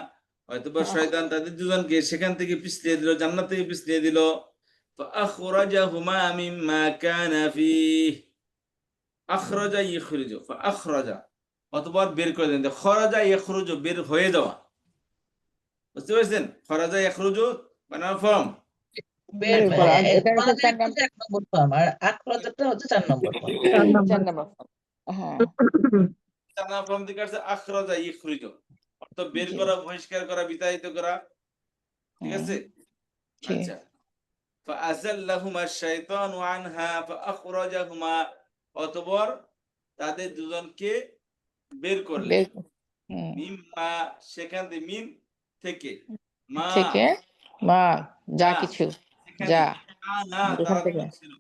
হয়তোবা শয়তান তাদের দুজনকে সেখান থেকে পিছলিয়ে দিল, জান্নাত থেকে পিছলিয়ে দিল। ফাআখরাজাহুমা মিম্মা কানা ফীহ, আখরাজা ইখরিজু, ফাআখরাজা অতঃপর বের করে দেন। খরাজা ইখরুজু বের হয়ে যাওয়া, বুঝতে পেরেছেন? খরাজা ইখরুজু বানান ফর্ম।
বের
বের করা। এটা হচ্ছে
খরাজা
4
হচ্ছে 1 নম্বর ফর্ম, আর আখরাজাটা হচ্ছে 4 নম্বর ফর্ম।
4 নম্বর। হ্যাঁ,
4 নম্বর ফর্ম থেকে আসছে আখরাজা ইখরিজু, অর্থ বের
জি।
করা, বহিষ্কার করা, বিতাড়িত করা। ঠিক
হুম,
আছে?
জি।
আচ্ছা, فأزلهما الشيطان عنها فأخرجهما, অতঃপর তাদের দুজনকে বের করলেন।
বের হুম,
মিম্মা সেখান থেকে, মিম থেকে, মা
থেকে মা যা
না,
কিছু
সেখানে
যা
কানা
যেখান
তারা
থেকে
দুজন ছিল,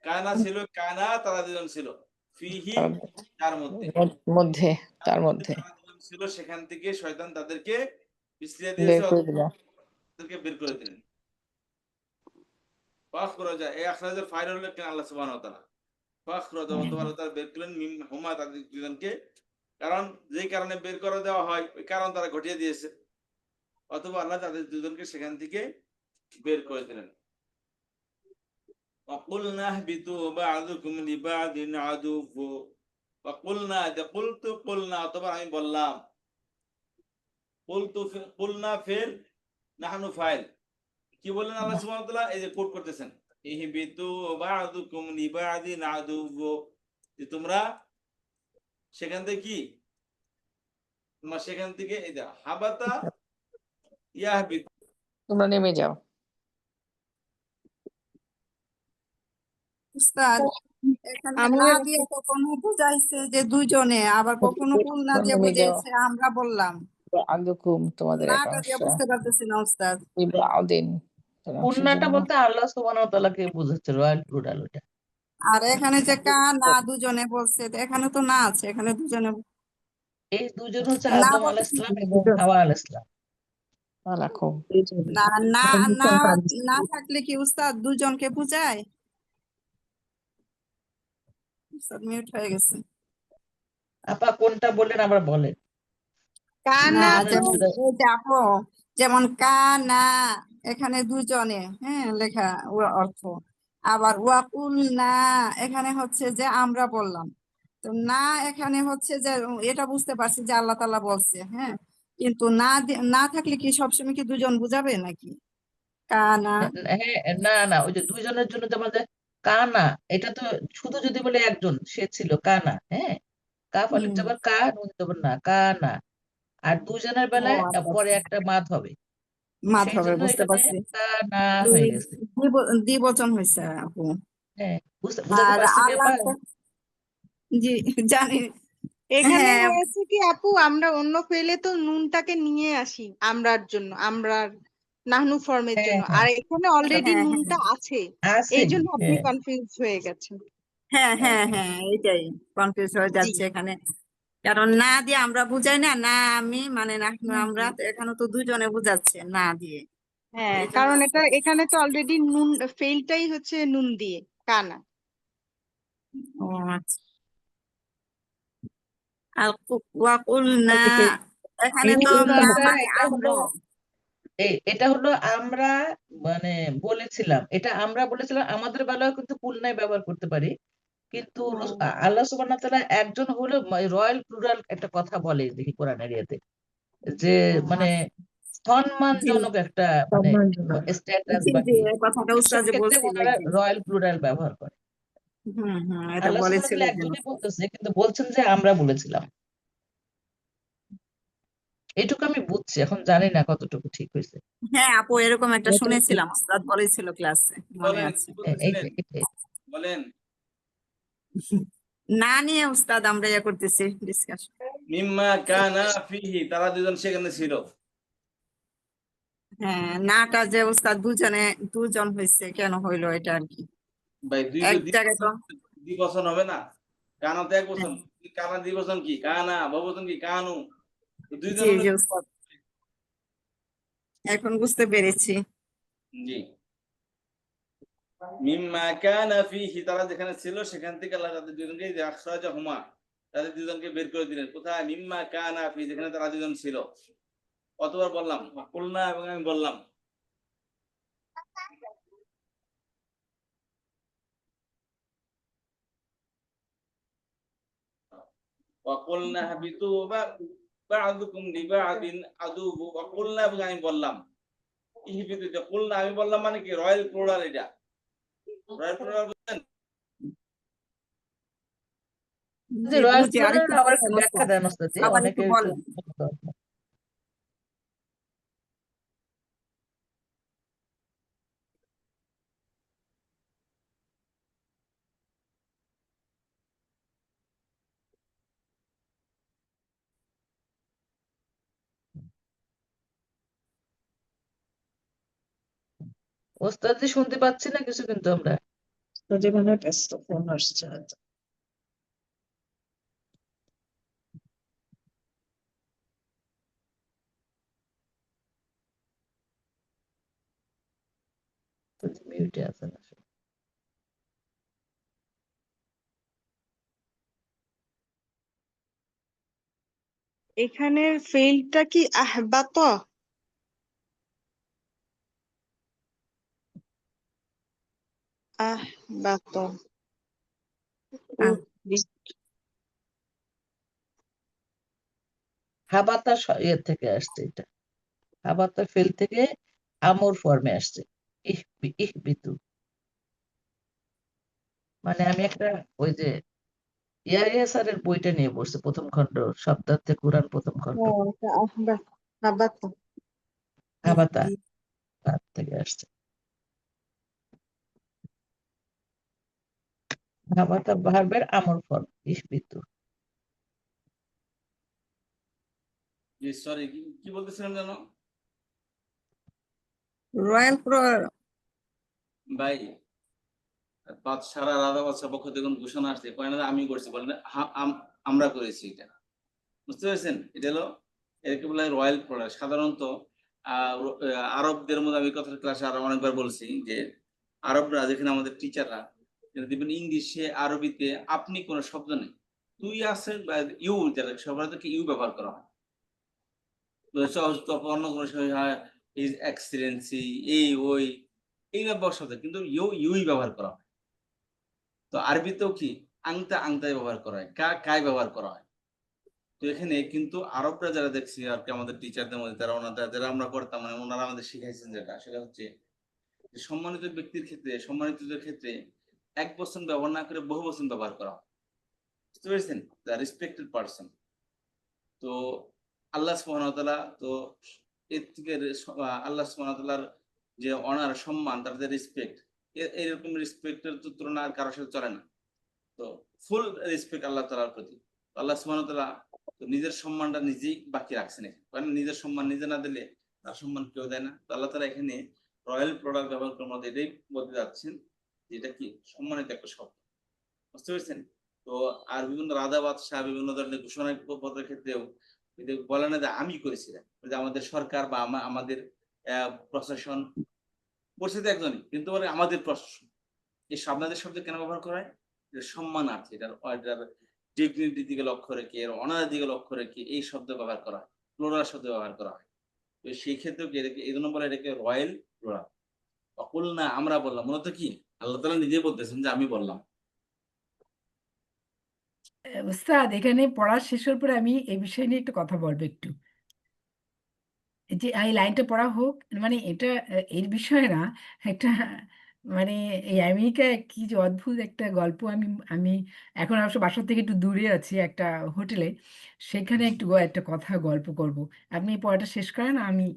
কানা ছিল, কানা তারা দুজন ছিল, ফিহি
তার
তার মধ্যে,
মধ্যে
তার
তার
মধ্যে
মধ্যে
তারা দুজন ছিল, সেখান থেকে শয়তান তাদেরকে পিছলিয়ে
বের
দিয়েছে,
করে দিল।
তাদেরকে বের করে দিলেন। ফাখরাজা, এই আখরাজের ফাইল হলো কেন? আল্লাহ সুবহানাহু ওয়া তাআলা। ফাখরাজা অতঃপর তারা বের করলেন মিম হুমা তাদের দুজনকে, কারণ যেই কারণে বের করে দেওয়া হয় ওই কারণ তারা ঘটিয়ে দিয়েছে, অথবা আল্লাহ তাদের দুজনকে সেখান থেকে বের করে দিলেন। وَقُلْنَا اهْبِطُوا بَعْضُكُمْ لِبَعْضٍ عَدُوٌّ, وَقُلْنَا, قُلْتُ قُلْنَا অথবা আমি বললাম, কুলনা ফেল, নাহনু ফাইল। কি বললেন আল্লাহ সুবহানাহু ওয়া তাআলা? এই যে কোট করতেছেন, ইহবিতু বা'দুকুম লিবা'দিন আদুওয, যে তোমরা সেখান থেকে কি, তোমরা সেখান থেকে এই যে হাবাতা ইয়াহবিত,
তোমরা নেমে যাও।
উস্তাদ এখানে
আমরা
না দিয়ে কখনো বুঝাইছে যে দুজনে, আবার কখনো কুল না দিয়ে
নেমে যাও।
বুঝাইছে আমরা বললাম।
আদুকুম তোমাদের এক
নাটা
অংশ,
দিয়ে বুঝতে পারতেছি না উস্তাদ।
ইবাউদিন অংশের
কুন্নাটা
জন্য।
বলতে আল্লাহ সুবহানাহু ওয়া তাআলাকে বোঝাচ্ছে, রয়্যাল প্লুরাল ওটা।
আর এখানে যে কা না দুজনে বলছে, তো এখানে তো না আছে, এখানে দুজনে
এই দুজন হচ্ছে
না
আদম
বলতে
আলাইহিস সালাম এবং হাওয়া আলাইহিস সালাম।
আলাকুম।
না না না না থাকলে কি উস্তাদ দুজনকে বুঝায়? উস্তাদ মিউট হয়ে গেছে।
আপা কোনটা বললেন আবার বলেন।
না
কানা
যেমন
দুজনে
এই যে আপু, যেমন কা না এখানে দুজনে, হ্যাঁ, লেখা অর্থ। আবার ওয়াকুল না এখানে হচ্ছে যে আমরা বললাম। তো না এখানে হচ্ছে যে এটা বুঝতে পারছি যে আল্লাহ তাআলা বলছে, হ্যাঁ, কিন্তু না না থাকলে কি সবসময় কি দুজন বুঝাবে নাকি? কানা
হ্যাঁ, না না, ওই যে দুইজনের জন্য যেমন যে কানা, এটা তো শুধু যদি বলে একজন সে ছিল কানা, হ্যাঁ, কাফ আলিফ জবর কা, নুন জবর না, কানা। আর দুজনের
ও
বেলায়
আচ্ছা
পরে
আচ্ছা,
একটা মাদ হবে,
মাত
সেই
হবে,
জন্য
বুঝতে
এখানে
পারছি।
কানা হয়ে গেছে।
দ্বিবচন হয়েছে আপু।
হ্যাঁ, বুঝাতে
আর
পারছি কি
আল্লাহ
আপা?
জি জানি।
এখানে
হ্যাঁ
হয়েছে কি আপু, আমরা অন্য ফেলে তো নুনটাকে নিয়ে আসি আমরার জন্য, আমরার নাহনু ফর্মের
হ্যাঁ
জন্য,
হ্যাঁ,
আর এখানে অলরেডি
হ্যাঁ
নুনটা আছে,
আছে।
এই জন্য আপনি
হ্যাঁ
কনফিউজ হয়ে গেছেন।
হ্যাঁ
হ্যাঁ
হ্যাঁ
হ্যাঁ,
হ্যাঁ এটাই কনফিউজ হয়ে
জি।
যাচ্ছে এখানে। কারণ না দিয়ে আমরা বুঝাই না, না আমি মানে না আমরা,
হুম।
তো এখানে তো দুজনে বুঝাচ্ছে না দিয়ে।
হ্যাঁ,
এই জন্য
কারণ এটা এখানে তো অলরেডি নুন, ফেলটাই হচ্ছে নুন দিয়ে, কানা।
ও আচ্ছা। আর ওয়াকুল না এখানে
এই
তো না
উস্তাদটা
মানে
এটা হলো,
আমরা।
এটা হলো আমরা মানে বলেছিলাম, এটা আমরা বলেছিলাম, আমাদের বেলায় কিন্তু কুলনায় ব্যবহার করতে পারি, কিন্তু
হ্যাঁ।
আল্লাহ সুবহানাহু ওয়া তাআলা একজন হলো রয়্যাল প্লুরাল একটা কথা বলে দেখি কোরআনের ইয়েতে, যে
ও
মানে
আচ্ছা। জি
সম্মানজনক একটা মানে স্ট্যাটাস
জি
বা
জি
কি,
এই কথাটা
এসব
উস্তাদ যে
ক্ষেত্রে
বলছিল
ওনারা
একদিন।
রয়্যাল প্লুরাল ব্যবহার করে।
এটা
আল্লাহ সুবহানাহু ওয়া
বলেছিল
তাআলা
একদিন
একজনই
উস্তাদ।
বলতেছে, কিন্তু বলছেন যে আমরা বলেছিলাম। এটুকু আমি বুঝছি, এখন জানি না কতটুকু ঠিক হয়েছে।
হ্যাঁ আপু, এরকম একটা শুনেছিলাম, উস্তাদ বলেছিল ক্লাসে, মনে
বলেন
আছে।
কি বলতেছিলেন,
এইটাই।
বলেন।
না নিয়ে উস্তাদ আমরা ইয়ে করতেছি ডিসকাশন।
মিম্মা কানা ফিহি, তারা দুজন সেখানে ছিল।
হ্যাঁ নাটা যে উস্তাদ দুজনে দুজন হয়েছে কেন হইলো এটা আর কি।
ভাই দুই
এক জায়গায় তো
দ্বিবচন, দ্বিবচন হবে না? কানা তো এক বচন, কানা দ্বিবচন কি? কানা। বহুবচন কি? কানু। তো দুইজন
জি
হলে
জি উস্তাদ, এখন বুঝতে পেরেছি।
জি। মিম্মা কানা ফিহি, তারা যেখানে ছিল সেখান থেকে আল্লাহ তাদের দুজনকে আখরাজাহুমা, তাদের দুজনকে বের করে দিলেন। কোথায়? মিম্মা কানা ফি, যেখানে তারা দুজন ছিল। কতবার বললাম? কুলনা, এবং আমি বললাম। ওয়াকুলনা হাবিতু বা'দুকুম লিবা'দিন আদুবু, ওয়াকুলনা, এবং আমি বললাম। ইহবিতু, যে কুলনা আমি বললাম মানে কি? Royal plural. এটা রয়্যাল প্লুরাল বুঝছেন?
যে
জি
রয়্যাল
বুঝি,
প্লুরাল
আরেকটু
আবার একটু
বলেন
ব্যাখ্যা
উস্তাদ,
দেন ওস্তাদ জি,
আবার
অনেকে
একটু
একটু
বলেন।
ওস্তাদ জি শুনতে পাচ্ছি না কিছু কিন্তু আমরা।
যেখানে ব্যস্ত ফোন আসছে হয়তো।
মিউটে আছেন আসলে।
এখানের ফেইলটা কি আহবাত? আহবাত।
আহ,
হাবাতা ইয়ে থেকে আসছে এটা, হাবাতা ফেল থেকে আমর ফর্মে আসছে। ইহবিতু, মানে আমি একটা ওই যে ইয়াহিয়া স্যারের বইটা নিয়ে পড়ছি, প্রথম খণ্ড, শব্দার্থে কুরআন প্রথম খণ্ড।
এটা আহবাত।
হাবাতা তার থেকে আসছে। হাবাতা ভার্বের আমর ফর্ম ইহবিতু।
জি সরি, কি বলতেছিলাম জানো
রয়্যাল
ভাই? বাদশারা, রাজা বাদশার পক্ষ থেকে ঘোষণা আসছে, কয় না আমি করছি, বলেন আমরা করেছি। এটা বুঝতে পেরেছেন? এটা হলো, এটাকে বলা হয় রয়্যাল প্রোডাক্ট। সাধারণত আরবদের মধ্যে, আমি কথার ক্লাসে আরো অনেকবার বলছি যে আরবরা, যেখানে আমাদের টিচাররা দেখবেন ইংলিশে, আরবিতে আপনি কোনো শব্দ নেই, তুই আছে বা ইউ, যারা সবার ইউ ব্যবহার করা হয়। অন্য কোনো সময় হয় হিজ এক্সিলেন্সি, এই ওই, এই ব্যবহার শব্দ, কিন্তু ইউই ব্যবহার করা হয়। তো আরবিতেও কি আংতা আংতায় ব্যবহার করা হয়, কায় ব্যবহার করা হয়। তো এখানে কিন্তু আরবরা যারা দেখছি আর কি, আমাদের টিচারদের মধ্যে, তারা ওনারা যারা আমরা করতাম, মানে ওনারা আমাদের শিখাইছেন যেটা, সেটা হচ্ছে যে সম্মানিত ব্যক্তির ক্ষেত্রে, সম্মানিতদের ক্ষেত্রে এক বচন ব্যবহার না করে বহু বচন ব্যবহার করা হয়। বুঝতে পেরেছেন? The respected person. তো আল্লাহ সুবহানাহু ওয়া তাআলা, তো এর থেকে আল্লাহ সুবহানাহু ওয়া তাআলার যে অনার, সম্মান, তার যে রেসপেক্ট, এরকম রেসপেক্টের তুলনা আর কারোর সাথে চলে না। তো ফুল রেসপেক্ট আল্লাহ তাআলার প্রতি। আল্লাহ সুবহানাহু ওয়া তাআলা তো নিজের সম্মানটা নিজেই বাকি রাখছেন এখানে, কারণ নিজের সম্মান নিজে না দিলে তার সম্মান কেউ দেয় না। তো আল্লাহ তাআলা এখানে রয়্যাল প্রোডাক্ট ব্যবহার করার মধ্যে এটাই বলতে যাচ্ছেন যে এটা কি সম্মানিত একটা শব্দ। বুঝতে পেরেছেন? তো আর বিভিন্ন রাজা বাদশাহ, বিভিন্ন ধরনের ঘোষণাপত্রের ক্ষেত্রেও এটা বলে না যে আমি করেছিলাম, যে আমাদের সরকার বা আমাদের প্রশাসন, পরিস্থিতি একজনই, কিন্তু বলে আমাদের প্রশাসন। এই আপনাদের শব্দ কেন ব্যবহার করা হয়? এটা সম্মানার্থে, এটার ডিগনিটির দিকে লক্ষ্য রেখে, এর অনারের দিকে লক্ষ্য রেখে এই শব্দ ব্যবহার করা হয়, প্লুরাল শব্দ ব্যবহার করা হয়। তো সেই ক্ষেত্রেও কি এটাকে, এই জন্য বলে এটাকে রয়্যাল প্লুরাল। অকুল না, আমরা বললাম, মূলত কি আল্লাহ তাআলা নিজেই বলতেছেন যে আমি বললাম।
উস্তাদ, এখানে পড়া শেষ হওয়ার পরে আমি এই বিষয় নিয়ে একটু কথা বলবো একটু। এই যে এই লাইনটা পড়া হোক, মানে এটা এর বিষয়ে না, একটা মানে এই আমেরিকায় কি যে অদ্ভুত একটা গল্প। আমি আমি এখন অবশ্য বাসা থেকে একটু দূরে আছি একটা হোটেলে, সেখানে একটু একটা কথা গল্প করব। আপনি এই পড়াটা শেষ করেন, আমি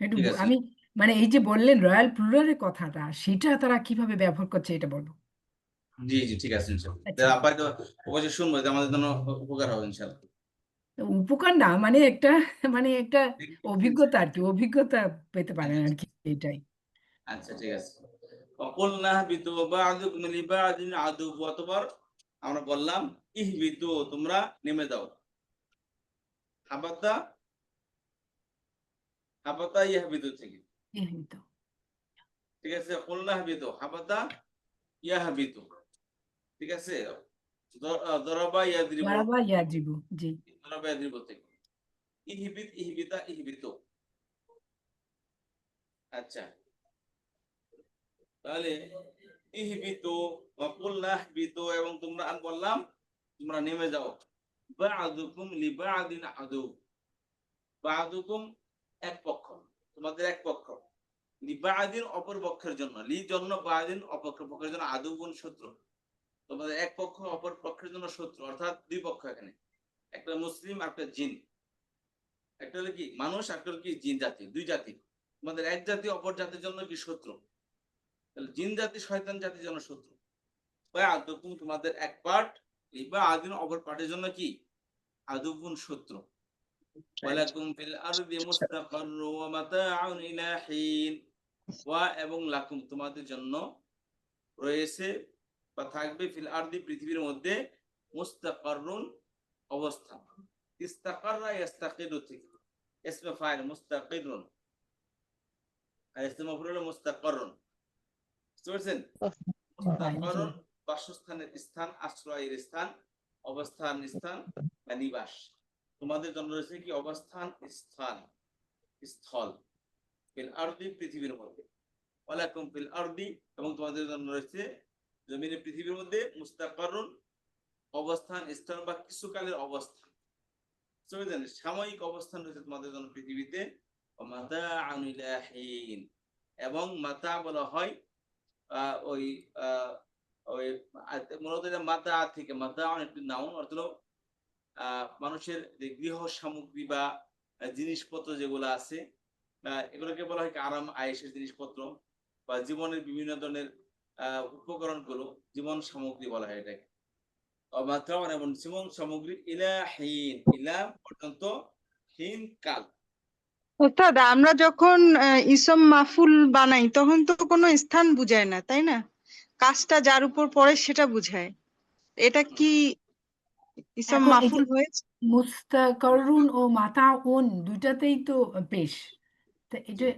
একটু
ঠিক আছে,
আমি মানে এই যে বললেন রয়্যাল প্লুরালের কথাটা, সেটা তারা কিভাবে ব্যবহার করছে এটা বলবো।
জি জি, ঠিক আছে ইনশাআল্লাহ।
আচ্ছা,
আপনাকে অবশ্যই শুনবো, এটা আমাদের জন্য উপকার হবে ইনশাআল্লাহ।
তো উপকার না, মানে একটা মানে একটা অভিজ্ঞতা আর কি, অভিজ্ঞতা পেতে পারেন আর কি, এটাই।
আচ্ছা ঠিক আছে। অকুলনা বিতু বা'দুকুম লিবা'দিন আদু, অতঃপর আমরা বললাম ইহবিতু, তোমরা নেমে যাও। হাবাতা, হাবাতা ইয়াহবিতু থেকে,
ইহবিতু।
ঠিক আছে। কুলনা হাবিতু, হাবাতা ইয়াহবিতু, ঠিক আছে। দরাবা ইয়াদরিবু,
বারাবা ইয়াজিবু, জি।
দরাবা ইয়াদরিবু থেকে। ইহবিত, ইহবিতা, ইহবিতু। আচ্ছা, তাহলে ইহবিতু ওয়া কুলনা ইহবিতু, এবং তোমরা, আমি বললাম তোমরা নেমে যাও। বা'দুকুম লিবা'দিন আদু, বা'দুকুম এক পক্ষ, তোমাদের এক পক্ষ, লিবা'দিন অপর পক্ষের জন্য, লি জন্য, বা'দিন অপর পক্ষের জন্য, আদুবুন শত্রু। তোমাদের এক পক্ষ অপর পক্ষের জন্য শত্রু, অর্থাৎ দুই পক্ষ এখানে, একটা মুসলিম আর একটা জিন, একটা হলো কি মানুষ, একটা হলো কি জিন জাতি, দুই জাতি। তোমাদের এক জাতি অপর জাতির জন্য কি শত্রু, তাহলে জিন জাতি শয়তান জাতির জন্য শত্রু। বা'দুকুম তোমাদের এক পার্ট, লিবা'দিন অপর পার্টের জন্য কি আদুবুন শত্রু। ওয়ালাকুম ফিল আরদি মুস্তাকাররু ওয়া মাতাউন ইলা হিন, ওয়া এবং লাকুম তোমাদের জন্য রয়েছে বা থাকবে, ফিল আরদি পৃথিবীর মধ্যে, মুস্তাকাররুন অবস্থান। ইস্তাকাররা ইস্তাকিরু থেকে, ইসমে ফাইল মুস্তাকিরুন, আর ইসমে মাফউল মুস্তাকাররুন, বুঝতে পারছেন? মুস্তাকাররুন বাসস্থানের স্থান, আশ্রয়ের স্থান, অবস্থান স্থান বা নিবাস। তোমাদের জন্য রয়েছে কি অবস্থান স্থান, স্থল, ফিল আরদি পৃথিবীর মধ্যে, ওয়ালাকুম ফিল আরদি এবং তোমাদের জন্য রয়েছে জমিনে পৃথিবীর মধ্যে, মুস্তাকাররুন অবস্থান স্থান বা কিছুকালের অবস্থান, বুঝতে, সাময়িক অবস্থান রয়েছে তোমাদের জন্য পৃথিবীতে। ওয়া মাতাউন ইলা হিন, এবং মাতা বলা হয় ওই ওই মূলত এটা মাতা থেকে, মাতা একটি নাউন, অর্থ হলো মানুষের যে গৃহ সামগ্রী বা জিনিসপত্র যেগুলো আছে, এগুলোকে বলা হয় আরাম আয়েশের জিনিসপত্র বা জীবনের বিভিন্ন ধরনের উপকরণগুলো জীবন সামগ্রী বলা হয় এটাকে। অমাত্রাওয়ান এবং জীবন সামগ্রী ইলা হিন, ইলা পর্যন্ত, হিন কাল।
অর্থাৎ আমরা যখন ইসম মাফুল বানাই তখন তো কোনো স্থান বুঝায় না, তাই না? কাজটা যার উপর পড়ে সেটা বুঝায়। এটা কি ইসম
এখন এই যে
মাফুল হয়েছে?
মুস্তাকাররুন ও মাতাউন দুইটাতেই তো পেশ, তা এটা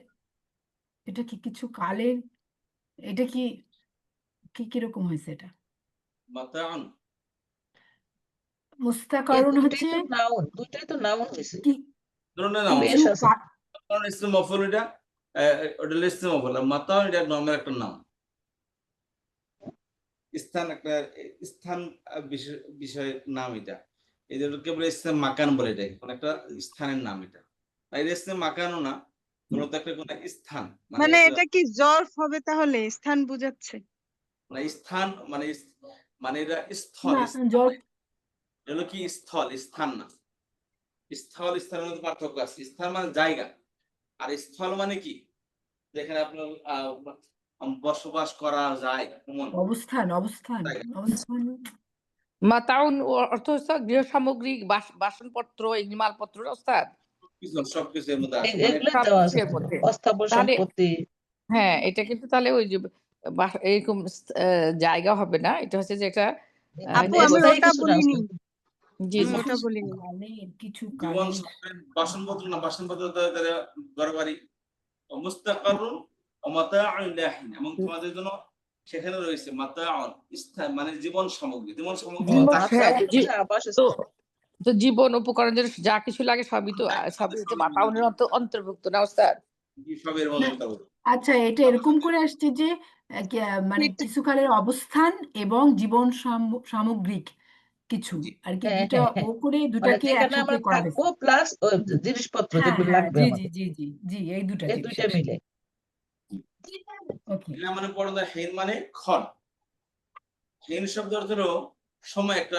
এটা কি কিছু কালের, এটা কি কি কিরকম হয়েছে এটা?
মাতাউন
মুস্তাকাররুন হচ্ছে
দুইটাই তো নাউন হয়েছে,
কি
ধরনের নাম,
পেশ
কিছু
আছে।
কারণ ইসম মাফউল, এটা ওটা হলো ইসম মাফউল, আর মাতাউন এটা নরমাল একটা নাম, স্থান, একটা স্থান বিষয়ের নাম এটা। এই যে কেবল ইসলাম মাকান বলে, এটা কোন একটা স্থানের নাম, এটা আর ইসলাম মাকানও না, মূলত একটা কোন স্থান,
মানে এটা কি জর্ফ হবে তাহলে, স্থান বুঝাচ্ছে?
মানে স্থান মানে মানে এটা স্থল,
না
স্থল হলো কি স্থল, স্থান না। স্থল স্থানের মধ্যে পার্থক্য আছে। স্থান মানে জায়গা, আর স্থল মানে কি যেখানে আপনার বসবাস করা যায়, এমন
অবস্থান অবস্থান
জায়গা।
অবস্থান
মাতাউন অর্থ হচ্ছে গৃহ সামগ্রী, বাসনপত্র, এগুলি মালপত্র, ওস্তাদ
সবকিছু এর মধ্যে আছে, মানে
এগুলো দেওয়া আছে,
সবকিছুর মধ্যে।
অস্থাবর
তাহলে
সম্পত্তি।
হ্যাঁ, এটা কিন্তু তাহলে ওই যে এরকম জায়গা হবে না, এটা হচ্ছে যে একটা
আপু আমি
স্থায়ী
ওটা
কিছু না,
বলিনি,
জি
আমি
জি
ওটা বলিনি।
কালের কিছু
জীবন
কালের
বাসনপত্র না, বাসনপত্র ঘর বাড়ি। মুস্তাকাররুন ওয়া মাতাউন ইলা হিন, এবং তোমাদের জন্য সেখানে রয়েছে মাতাউন স্থান, মানে জীবন সামগ্রী, জীবন সামগ্রী
জীবন,
থাকতে
হ্যাঁ,
আচ্ছা,
তো
বাসস্থান।
তো জীবন উপকরণ যেন যা কিছু লাগে সবই তো সবই হচ্ছে মাতাউনের অন্তর্ভুক্ত না ওস্তাদ?
সবের
না,
মধ্যে
আচ্ছা এটা এরকম করে আসছে যে মানে কিছু কালের অবস্থান এবং জীবন সামগ্রিক কিছু আর কি,
হ্যাঁ,
দুটা
হ্যাঁ, হ্যাঁ।
ও করে
মানে
দুটাকে
যেখানে
একসাথে
আমরা
করা
থাকবো
হয়েছে।
প্লাস জিনিসপত্র
হ্যাঁ
যেগুলো
হ্যাঁ,
লাগবে
জি জি
আমাদের,
জি জি জি, এই দুটা
এই
জিনিস
দুইটা
আসে।
মিলে।
ওকে,
ইলা মানে পড়া, হিন মানে ক্ষণ। হিন শব্দ অর্থ হলো সময়, একটা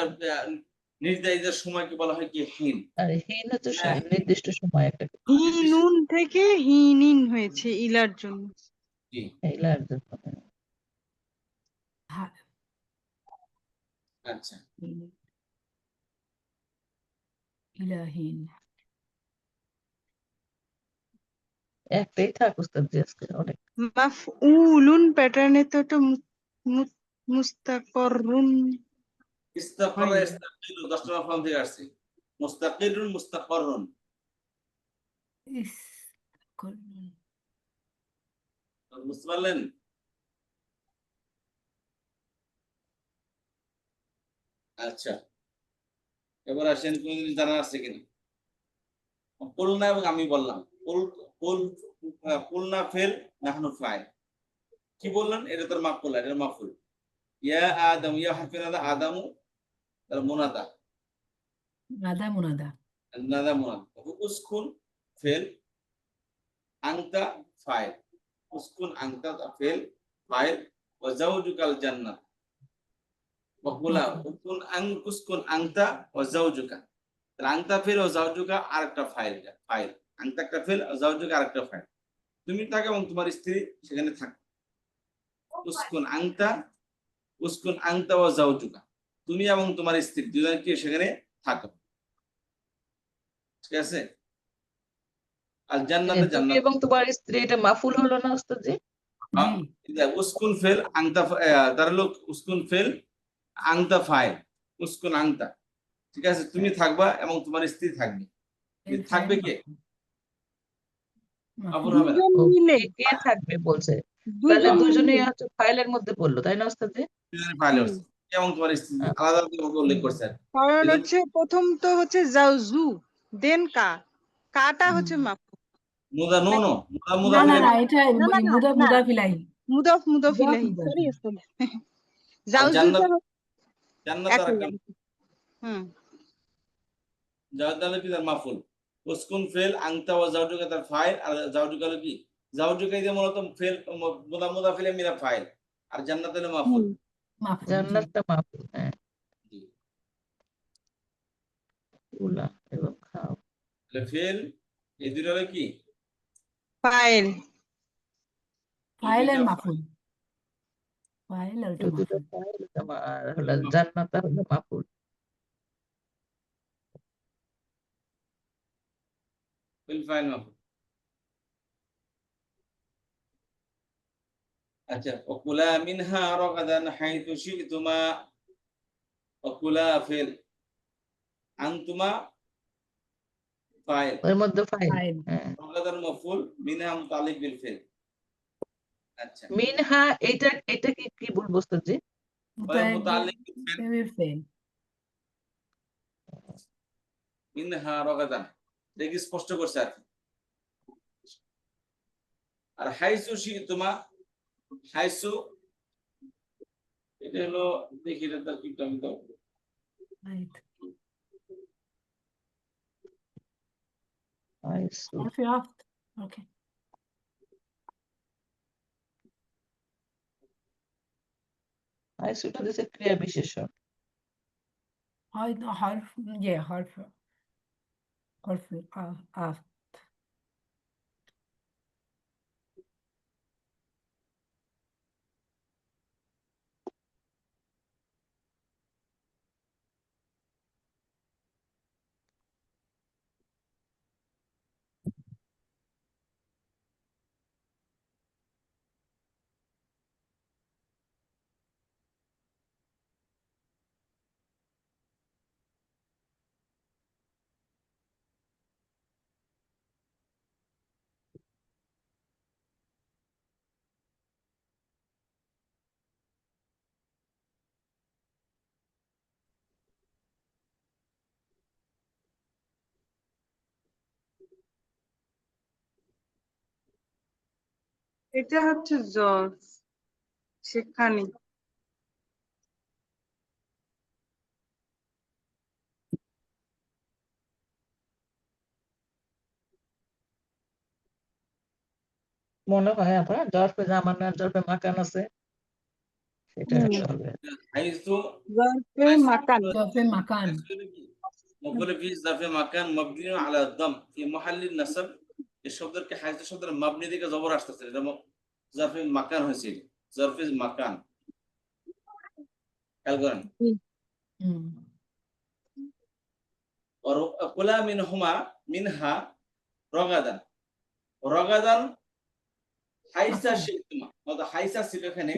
নির্ধারিত সময়কে বলা হয় কি হিন।
আর হীন হচ্ছে নির্দিষ্ট সময় একটা,
হিনুন থেকে হিনিন হয়েছে ইলার জন্য।
জি,
এইলার জন্য।
হ্যাঁ,
আচ্ছা।
ইলাহীন।
একটাই থাক উস্তাদ জি, আজকে অনেক।
মাফউলুন প্যাটার্নে তো এটা মুস্তাকাররুন
ইস্তাকাররা
হয়নি।
ইস্তাকিরু 10 নম্বর ফর্ম থেকে আসছে। মুস্তাকিরুন মুস্তাকাররুন।
ইস করুন।
বুঝতে পারলেন? আচ্ছা, এবার আসেন কোন জিনিস জানা আছে কিনা। কুলনা এবং আমি বললাম কুলনা ফেল নাহনু ফাইল। কি বললেন? এটা তোর মাফুল, এটা মাফুল। ইয়া আদম, ইয়া হারফে নাদা, আদামু তার মুনাদা,
নাদা মুনাদা।
নাদা মুনাদা। উসকুন ফেল, আনতা ফাইল। উসকুন আনতা ফেল ফাইল, ওয়া জাওজুকাল জান্নাত। ওয়াকুলা উসকুন উসকুন আনতা ওয়া জাওজুকা। তাহলে আনতা ফেল ও জাওজুকা আরেকটা ফাইল, ফাইল। আনতা একটা ফেল, জাওজুকা আরেকটা ফাইল। তুমি থাকো এবং তোমার স্ত্রী সেখানে থাকো। উসকুন আনতা ওয়া জাওজুকা, তুমি এবং তোমার স্ত্রী দুজনকে সেখানে থাকো। ঠিক আছে? আর জান্নাতে
তুমি
জান্নাত।
এবং তোমার স্ত্রী, এটা মাফুল হলো না ওস্তাদ জি?
জি।
উসকুন ফেল আনতা, তার লোক উসকুন ফেল আনতা ফাইল, উসকুন আনতা। ঠিক আছে, তুমি থাকবা এবং তোমার স্ত্রী থাকবে।
এর
থাকবে
ফাইল
কে?
মাফুল।
কাপড় হবে না।
দুজন
ও,
মিলে,
কে থাকবে বলছে, তাহলে
দুজন
দুজনেই
মিলে।
হচ্ছে ফাইলের মধ্যে পড়লো, তাই না ওস্তাদ জি?
দুজনে ফাইল
হুম।
হচ্ছে এবং তোমার স্ত্রী আলাদা আলাদা উল্লেখ করছে আর কি।
কারণ
এজন্য
হচ্ছে প্রথম তো হচ্ছে জাউজু, দেন কাটা হচ্ছে মাফুল
মুদা নো নো মুদা
না
মুদা
না
ফেলে
না, এটা
না না না
মুদা
না
মুদাফিলাহি।
মুদাফ
মুদাফ
ইলাহি, সরি
মুদাফিল।
ওস্তাদ।
আর জান্নাত,
জাউজুটা
জান্নাত আর
একই
একটা
আর কি। হুম।
জান্নাত কি তার মাফুল। উসকুন ফেল আনতা ওয়া জাওজুকা তার ফাইল, আর জাওজুকা হলো কি? জাওজুকা দিয়ে মূলত ফেল মুদা মুদা ফেলে মিরা ফাইল, আর জান্নাত হলো মাফুল।
হুম।
মাফুল জি।
জান্নাতটা মাফুল, হ্যাঁ।
জি।
কুলা এবং খাও।
তাহলে ফেল এই দুটো হলো কি?
ফাইল।
এই
ফাইলের
দুইটা
মাফুল। ফাইল আর ওটা
এই দুটো
মাফুল।
ফাইল, আর হলো জান্নাতটা হলো মাফুল।
Fail file মাফুল। আচ্ছা, ওকুলা মিনহা রাগাদান হাইতু শি'তুমা। ওকুলা ফেল, আনতুমা ফাইল,
ওর মধ্যে ফাইল,
ফাইল।
হ্যাঁ।
রাগাদান মাফুল, মিনহা মুতাআল্লিক বিল ফেল। আচ্ছা,
মিনহা, এটা কি বলবো ওস্তাদ জি?
ওই
মুতাআল্লিক
মুতাআল্লিক বিল ফেল,
বিল ফেল।
মিনহা রাগাদান দেখি স্পষ্ট করছে আর কি। আর হাইসু শি'তুমা, হাইসু এটা হলো, দেখি এটা তার কি আমি তো
রাইট।
হাইসু,
حرف عطف. اوكي.
হাইসুটা দিছে ক্রিয়া বিশেষণ।
هاي حرف حرف عطف.
এটা হচ্ছে জজ, সেখানে।
মনে হয় আপনার জরফে জামান আর জরফে মাকান আছে, সেটা
হুম।
হতে হবে।
হাইসু
জরফে মাকান।
ظرف مكان.
مقول في ظرف مكان مبني على الضم في محل النصب। এই শব্দকে হাইসু শব্দের মাবনি থেকে জবর আসতেছে, এটা ظرف মাকান হয়েছে, ظرف মাকান। খেয়াল করেন। আর কুলা মিনহুমা, মিনহা রগাদান, রগাদান হাইসা শি'তুমা, অর্থাৎ হাইসা ছিল এখানে,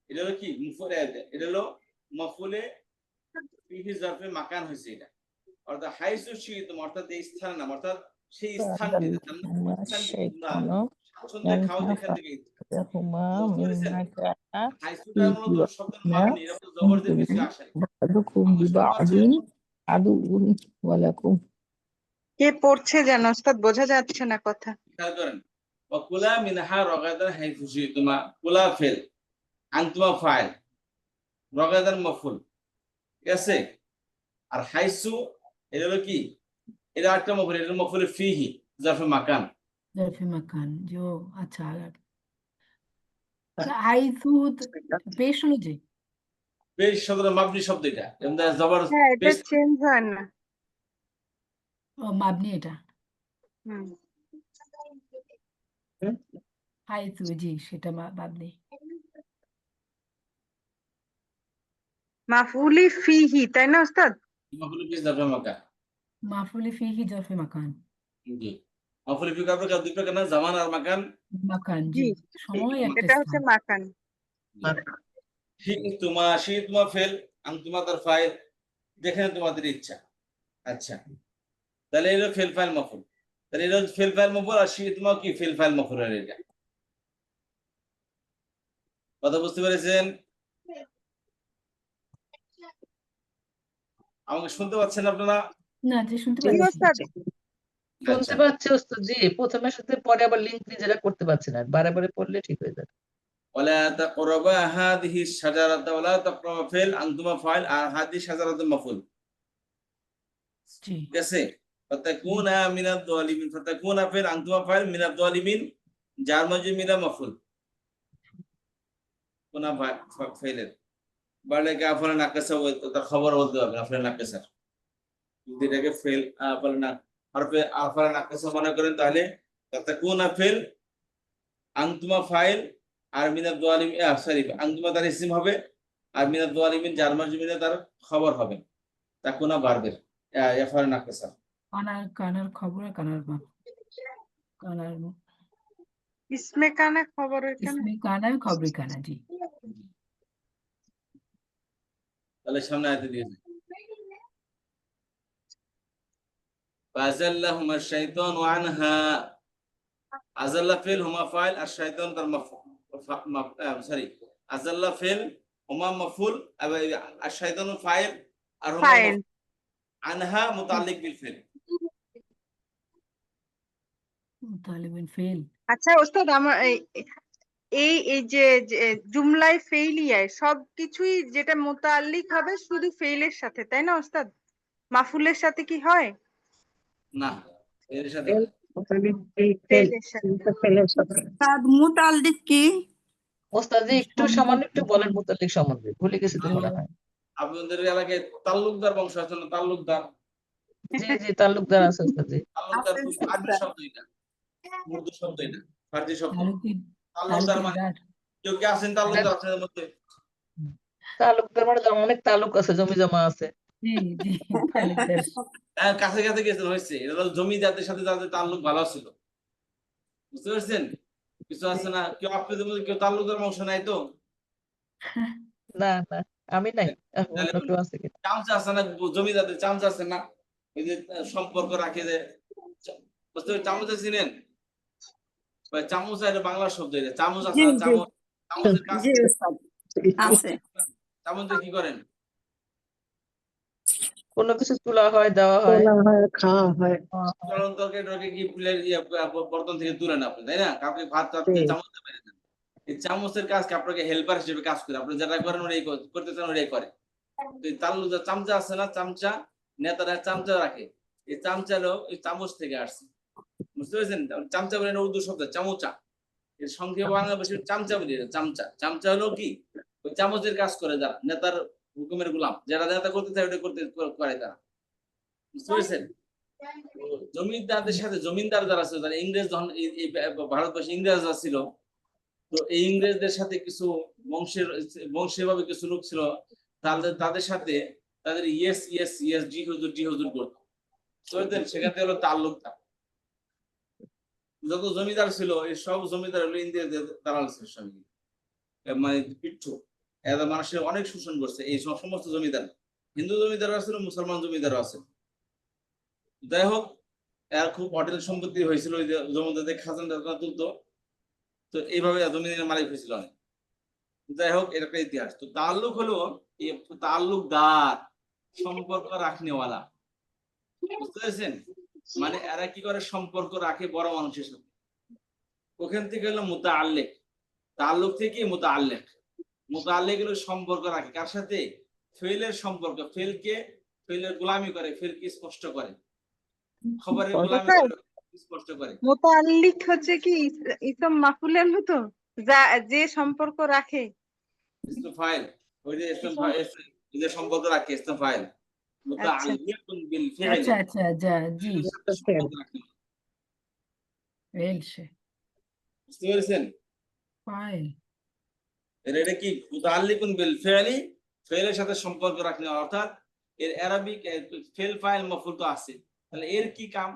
এটা হলো কি মুফুলে, এটা হলো মাফুলে ফিহি জরফে মাকান হয়েছে এটা, অর্থাৎ হাইসু শিইতুম অর্থাৎ এই স্থানের নাম, অর্থাৎ সেই স্থানটিতে, তার মানে ওই স্থানটিতে তোমরা স্বাচ্ছন্দ্যে খাও যেখান থেকে ইচ্ছা।
হুমা
বুঝতে পেরেছেন?
মিম্মা কানা
হাইসুটা মূলত শব্দের
ফিহিমা
মাবনি, এটা মূলত জবরদের কিছু আসে না।
বা'দুকুম
আমাকে শুনতে পাচ্ছেন?
বিবা'দিন আদুউন ওয়া লাকুম।
কে পড়ছে যেন ওস্তাদ, বোঝা যাচ্ছে না কথা।
খেয়াল করেন, ওয়াকুলা মিনহা রগাদান হাইসু শিইতুমা, কুলা ফেল, আনতুমা ফাইল, রগাদান মফুল, ঠিক আছে? আর হাইসু এটা হলো কি, এটা একটা মফুল, এটা মফুল ফিহি জরফে মাকান।
জরফে মাকান जो अच्छा হাইথু পেশ হলো যে
পেশ শব্দ মাবনি শব্দ, এটা যেমন জবর
হ্যাঁ, এটা
পেশ
চেঞ্জ হয় না।
ও মাবনি এটা
হুম।
হাইথু জি সেটা মাবনি
মাফউলি ফিহি, তাই না ওস্তাদ?
মফুল ফিহি জরফে মাকান।
মাফুলি ফিহি জরফে মাকান
জি, মফুল ফিহি কার প্রকার, দুই প্রকার না, জামান আর মাকান।
মাকান
জি,
জি সময় একটা
এটা হচ্ছে
স্থান
মাকান।
শিইতুমা, শিইতুমা ফেল, আনতুমা তার ফাইল, যেখানে তোমাদের ইচ্ছা। আচ্ছা, তাহলে এলো ফেল ফাইল মফুল, তাহলে এলো ফেল ফাইল মফুল, আর শিইতুমা কি ফেল ফাইল মফুল এর এটা। কথা বুঝতে পেরেছেন? আমাকে শুনতে পাচ্ছেন আপনারা?
না যে শুনতে
জি
পাচ্ছি
ওস্তাদ।
আচ্ছা,
শুনতে পাচ্ছি ওস্তাদ জি, প্রথমের সাথে পরে আবার লিঙ্ক নিজেরা করতে পারছি না, বারে বারে পড়লে ঠিক হয়ে যাবে।
ওয়ালা তাকরাবা হাদিহি শাজারাতা ওয়ালা তাকরাবা ফেল, আনতুমা ফাইল, আর হাদিহি শাজারাতুল মফুল,
জি
ঠিক আছে? ফাতাকুনা মিনাদ যালিমিন, ফাতাকুনা ফেল, আনতুমা ফাইল, মিনাদ যালিমিন জার মাজরুর মিনা মফুল, কোনা ফাইলের বাড়লে কি আফালা নাকাসা, তার খবর বলতে হবে আফালা নাকাসা। যদি এটাকে ফেল আফালা না হরফে আফালা নাকাসা মনে করেন, তাহলে ফাতাকুনা ফেল, আনতুমা ফাইল, আর মিনাদ যালিমিন সরি, আনতুমা তার ইসম হবে, আর মিনাদ যালিমিন জার মাজরুর মিনা তার খবর হবে, তাকুনা বারবের আফালা নাকাসা।
কানার খবর কানার মা কানার
ইসমে কানা খবর এখানে।
इसमें काना है खबरी काना जी
তাহলে সামনে আয়াতে দিয়েছে, ফাজাল্লাহুমা শাইতানু আনহা, আজাল্লা ফেল, হুমা ফাইল, আর শয়তান তার মাফুল, সরি, আজাল্লা ফেল, হুমা মাফুল, আর শয়তানু ফাইল, আর হুমা
ফাইল।
মাফুল, আনহা মুতাল্লিক বিল ফেল।
तालिबान फेल
আচ্ছা ওস্তাদ, আমার এই এই যে জুমলায় ফেইলিয়ায় সবকিছুই যেটা মুতাআল্লিক হবে শুধু ফেইলের সাথে, তাই না ওস্তাদ? মাফুলের সাথে কি হয়?
না, এর সাথে
ফেল,
ফেইলের সাথে।
তার মুতাল্লিক কি?
ওস্তাদ জি একটু সামান্য একটু বলেন মুতাল্লিক সম্বন্ধে, ভুলে গেছি তো মনে হয়।
আপনাদের এলাকায় তাল্লুকদার বংশ আছে না, তাল্লুকদার,
জি জি তালুকদার আছে ওস্তাদ জি।
তাল্লুকদার
আছে,
খুব আরবি শব্দ, এটা উর্দু শব্দ, এটা ফার্সি শব্দ।
तालुकी
তাল্লুকদার মানে
तालुकेदार
কেউ কি আছেন তাল্লুকদার আপনাদের মধ্যে?
তালুকদার মানে যেমন অনেক তালুক আছে, জমি জমা আছে।
जी जी तालुकदार
হ্যাঁ, কাছে কাছে গেছেন, হয়েছে, এটা হলো জমিদারদের সাথে যাদের তাল্লুক ভালো ছিল, বুঝতে পারছেন? কিছু আছে না, কেউ আপনাদের মধ্যে কেউ তাল্লুকদার বংশ নাই তো?
না না আমি নাই,
তাহলে
অন্য কেউ আছে কিনা।
চামচা আছে না, জমিদারদের চামচা আছে না, এই যে সম্পর্ক রাখে যে, বুঝতে পারছেন? চামচা চিনেন? ওই চামচা, এটা বাংলা শব্দ, এটা চামচ আছে
জি
না,
জি
চামচের কাজ
জি ওস্তাদ আছে।
চামচ দিয়ে কি করেন?
কোনো কিছু তোলা হয়, দেওয়া হয়।
চলন তরকারি কি প্লেট বর্তন থেকে তুলেন আপনি, তাই না? কাউকে ভাত টাত দিয়ে চামচ দিয়ে বেড়ে দেন। এই চামচের কাজ কি আপনাকে হেল্পার হিসেবে কাজ করে, আপনি যেটা করেন ওটাই করতে চান ওটাই করে। তো এই তাল্লু চামচা আছে না, চামচা, নেতারা চামচা রাখে, এই চামচা হলো এই চামচ থেকে আসছে, বুঝতে পেরেছেন? চামচা বলে উর্দু শব্দ চামচা, এর সংক্ষেপ বাংলাদেশের চামচা বলি, চামচা। চামচা হলো কি, ওই চামচের কাজ করে যারা নেতার হুকুমের গোলাম, যারা নেতা করতে চায় ওটা করতে করে তারা, বুঝতে পেরেছেন? জমিদারদের সাথে জমিদার যারা ছিল, যারা ইংরেজ এই ভারতবর্ষে ইংরেজরা ছিল, তো এই ইংরেজদের সাথে কিছু বংশের ভাবে কিছু লোক ছিল, তাদের সাথে তাদের ইয়েস ইয়েস ইয়েস জি হুজুর করতো, সেখান থেকে হলো তাল্লুকদার। যত জমিদার ছিল এই সব জমিদার হলো ইংরেজদের দালাল ছিল, সবই মানে পিঠু, এরা মানুষের অনেক শোষণ করছে এই সমস্ত জমিদার। হিন্দু জমিদার আছে মুসলমান জমিদার আছে। যাই হোক, এর খুব হোটেল সম্পত্তি হয়েছিল, ওই যে জমিদারদের খাজানা তুলতো, তো এইভাবে জমিদারের মালিক হয়েছিল অনেক। যাই হোক, এটা একটা ইতিহাস। তো তাল্লুক হলো তাল্লুকদার, সম্পর্ক রাখনেওয়ালা, বুঝতে পেরেছেন? মানে এরা কি করে, সম্পর্ক রাখে বড় মানুষের সাথে। ওখান থেকে হলো মুতাআল্লিক, তাল্লুক থেকে মুতাআল্লিক। মুতাআল্লিক হলো সম্পর্ক রাখে কার সাথে? ফেলের সম্পর্ক, ফেলের গোলামি করে, ফেলকে স্পষ্ট করে, খবরের গোলামি
ওস্তাদ,
করে, স্পষ্ট করে।
মুতাআল্লিক হচ্ছে কি ইসম মাফুলের মতো, যা যে সম্পর্ক রাখে?
ইসম ফাইল, ওই যে ইসম ফাইল, ওই যে সম্পর্ক রাখে ইসম ফাইল।
আচ্ছা
মুতাআল্লিকুন বিল ফি'লি,
আচ্ছা আচ্ছা জি
ফেলের সাথে সম্পর্ক রাখে।
ফেল সে
বুঝতে পেরেছেন?
ফাইল
এটা কি মুতাআল্লিকুন বিল ফি'লি, ফেলের সাথে সম্পর্ক রাখে, অর্থাৎ এর আরবিক ফেল ফাইল মাফউল তো আছে, তাহলে এর কি কাম,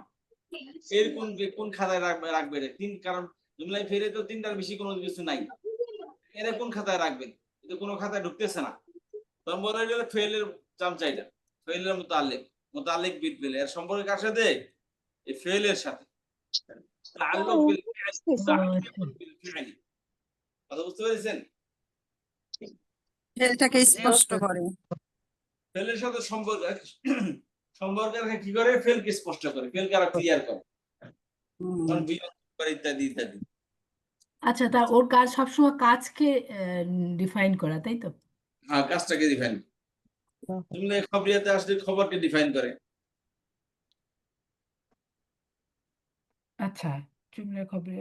এর কোন খাতায় রাখবে এটা? কারণ জুমলায় ফেলে তো তিনটার বেশি কোনো কিছু নাই, এর কোন খাতায় রাখবেন? এটা কোনো খাতায় ঢুকতেছে না। তখন বলা গেল ফেলের চামচাইটা, ফেলের মুতাআল্লিক বিল ফেল, এর সম্পর্ক কার সাথে? এই ফেলের সাথে। তাআল্লুক বিল ফি'ল, মুতাআল্লিকুন বিল ফি'লি। কথা বুঝতে পেরেছেন?
ফেলটাকে
জি
স্পষ্ট
ওস্তাদ।
করে।
ফেলের সাথে সম্পর্ক রেখে কি করে? ফেলকে স্পষ্ট করে, ফেলকে আরো ক্লিয়ার করে,
হুম।
কনফিউশন করে, ইত্যাদি ইত্যাদি।
আচ্ছা তা ওর কাজ সবসময় কাজকে ডিফাইন করা তাই তো
হ্যাঁ, কাজটাকে ডিফাইন, জুমলা খবরিয়াতে আসলে খবরকে ডিফাইন করে।
আচ্ছা জুমলা খবরে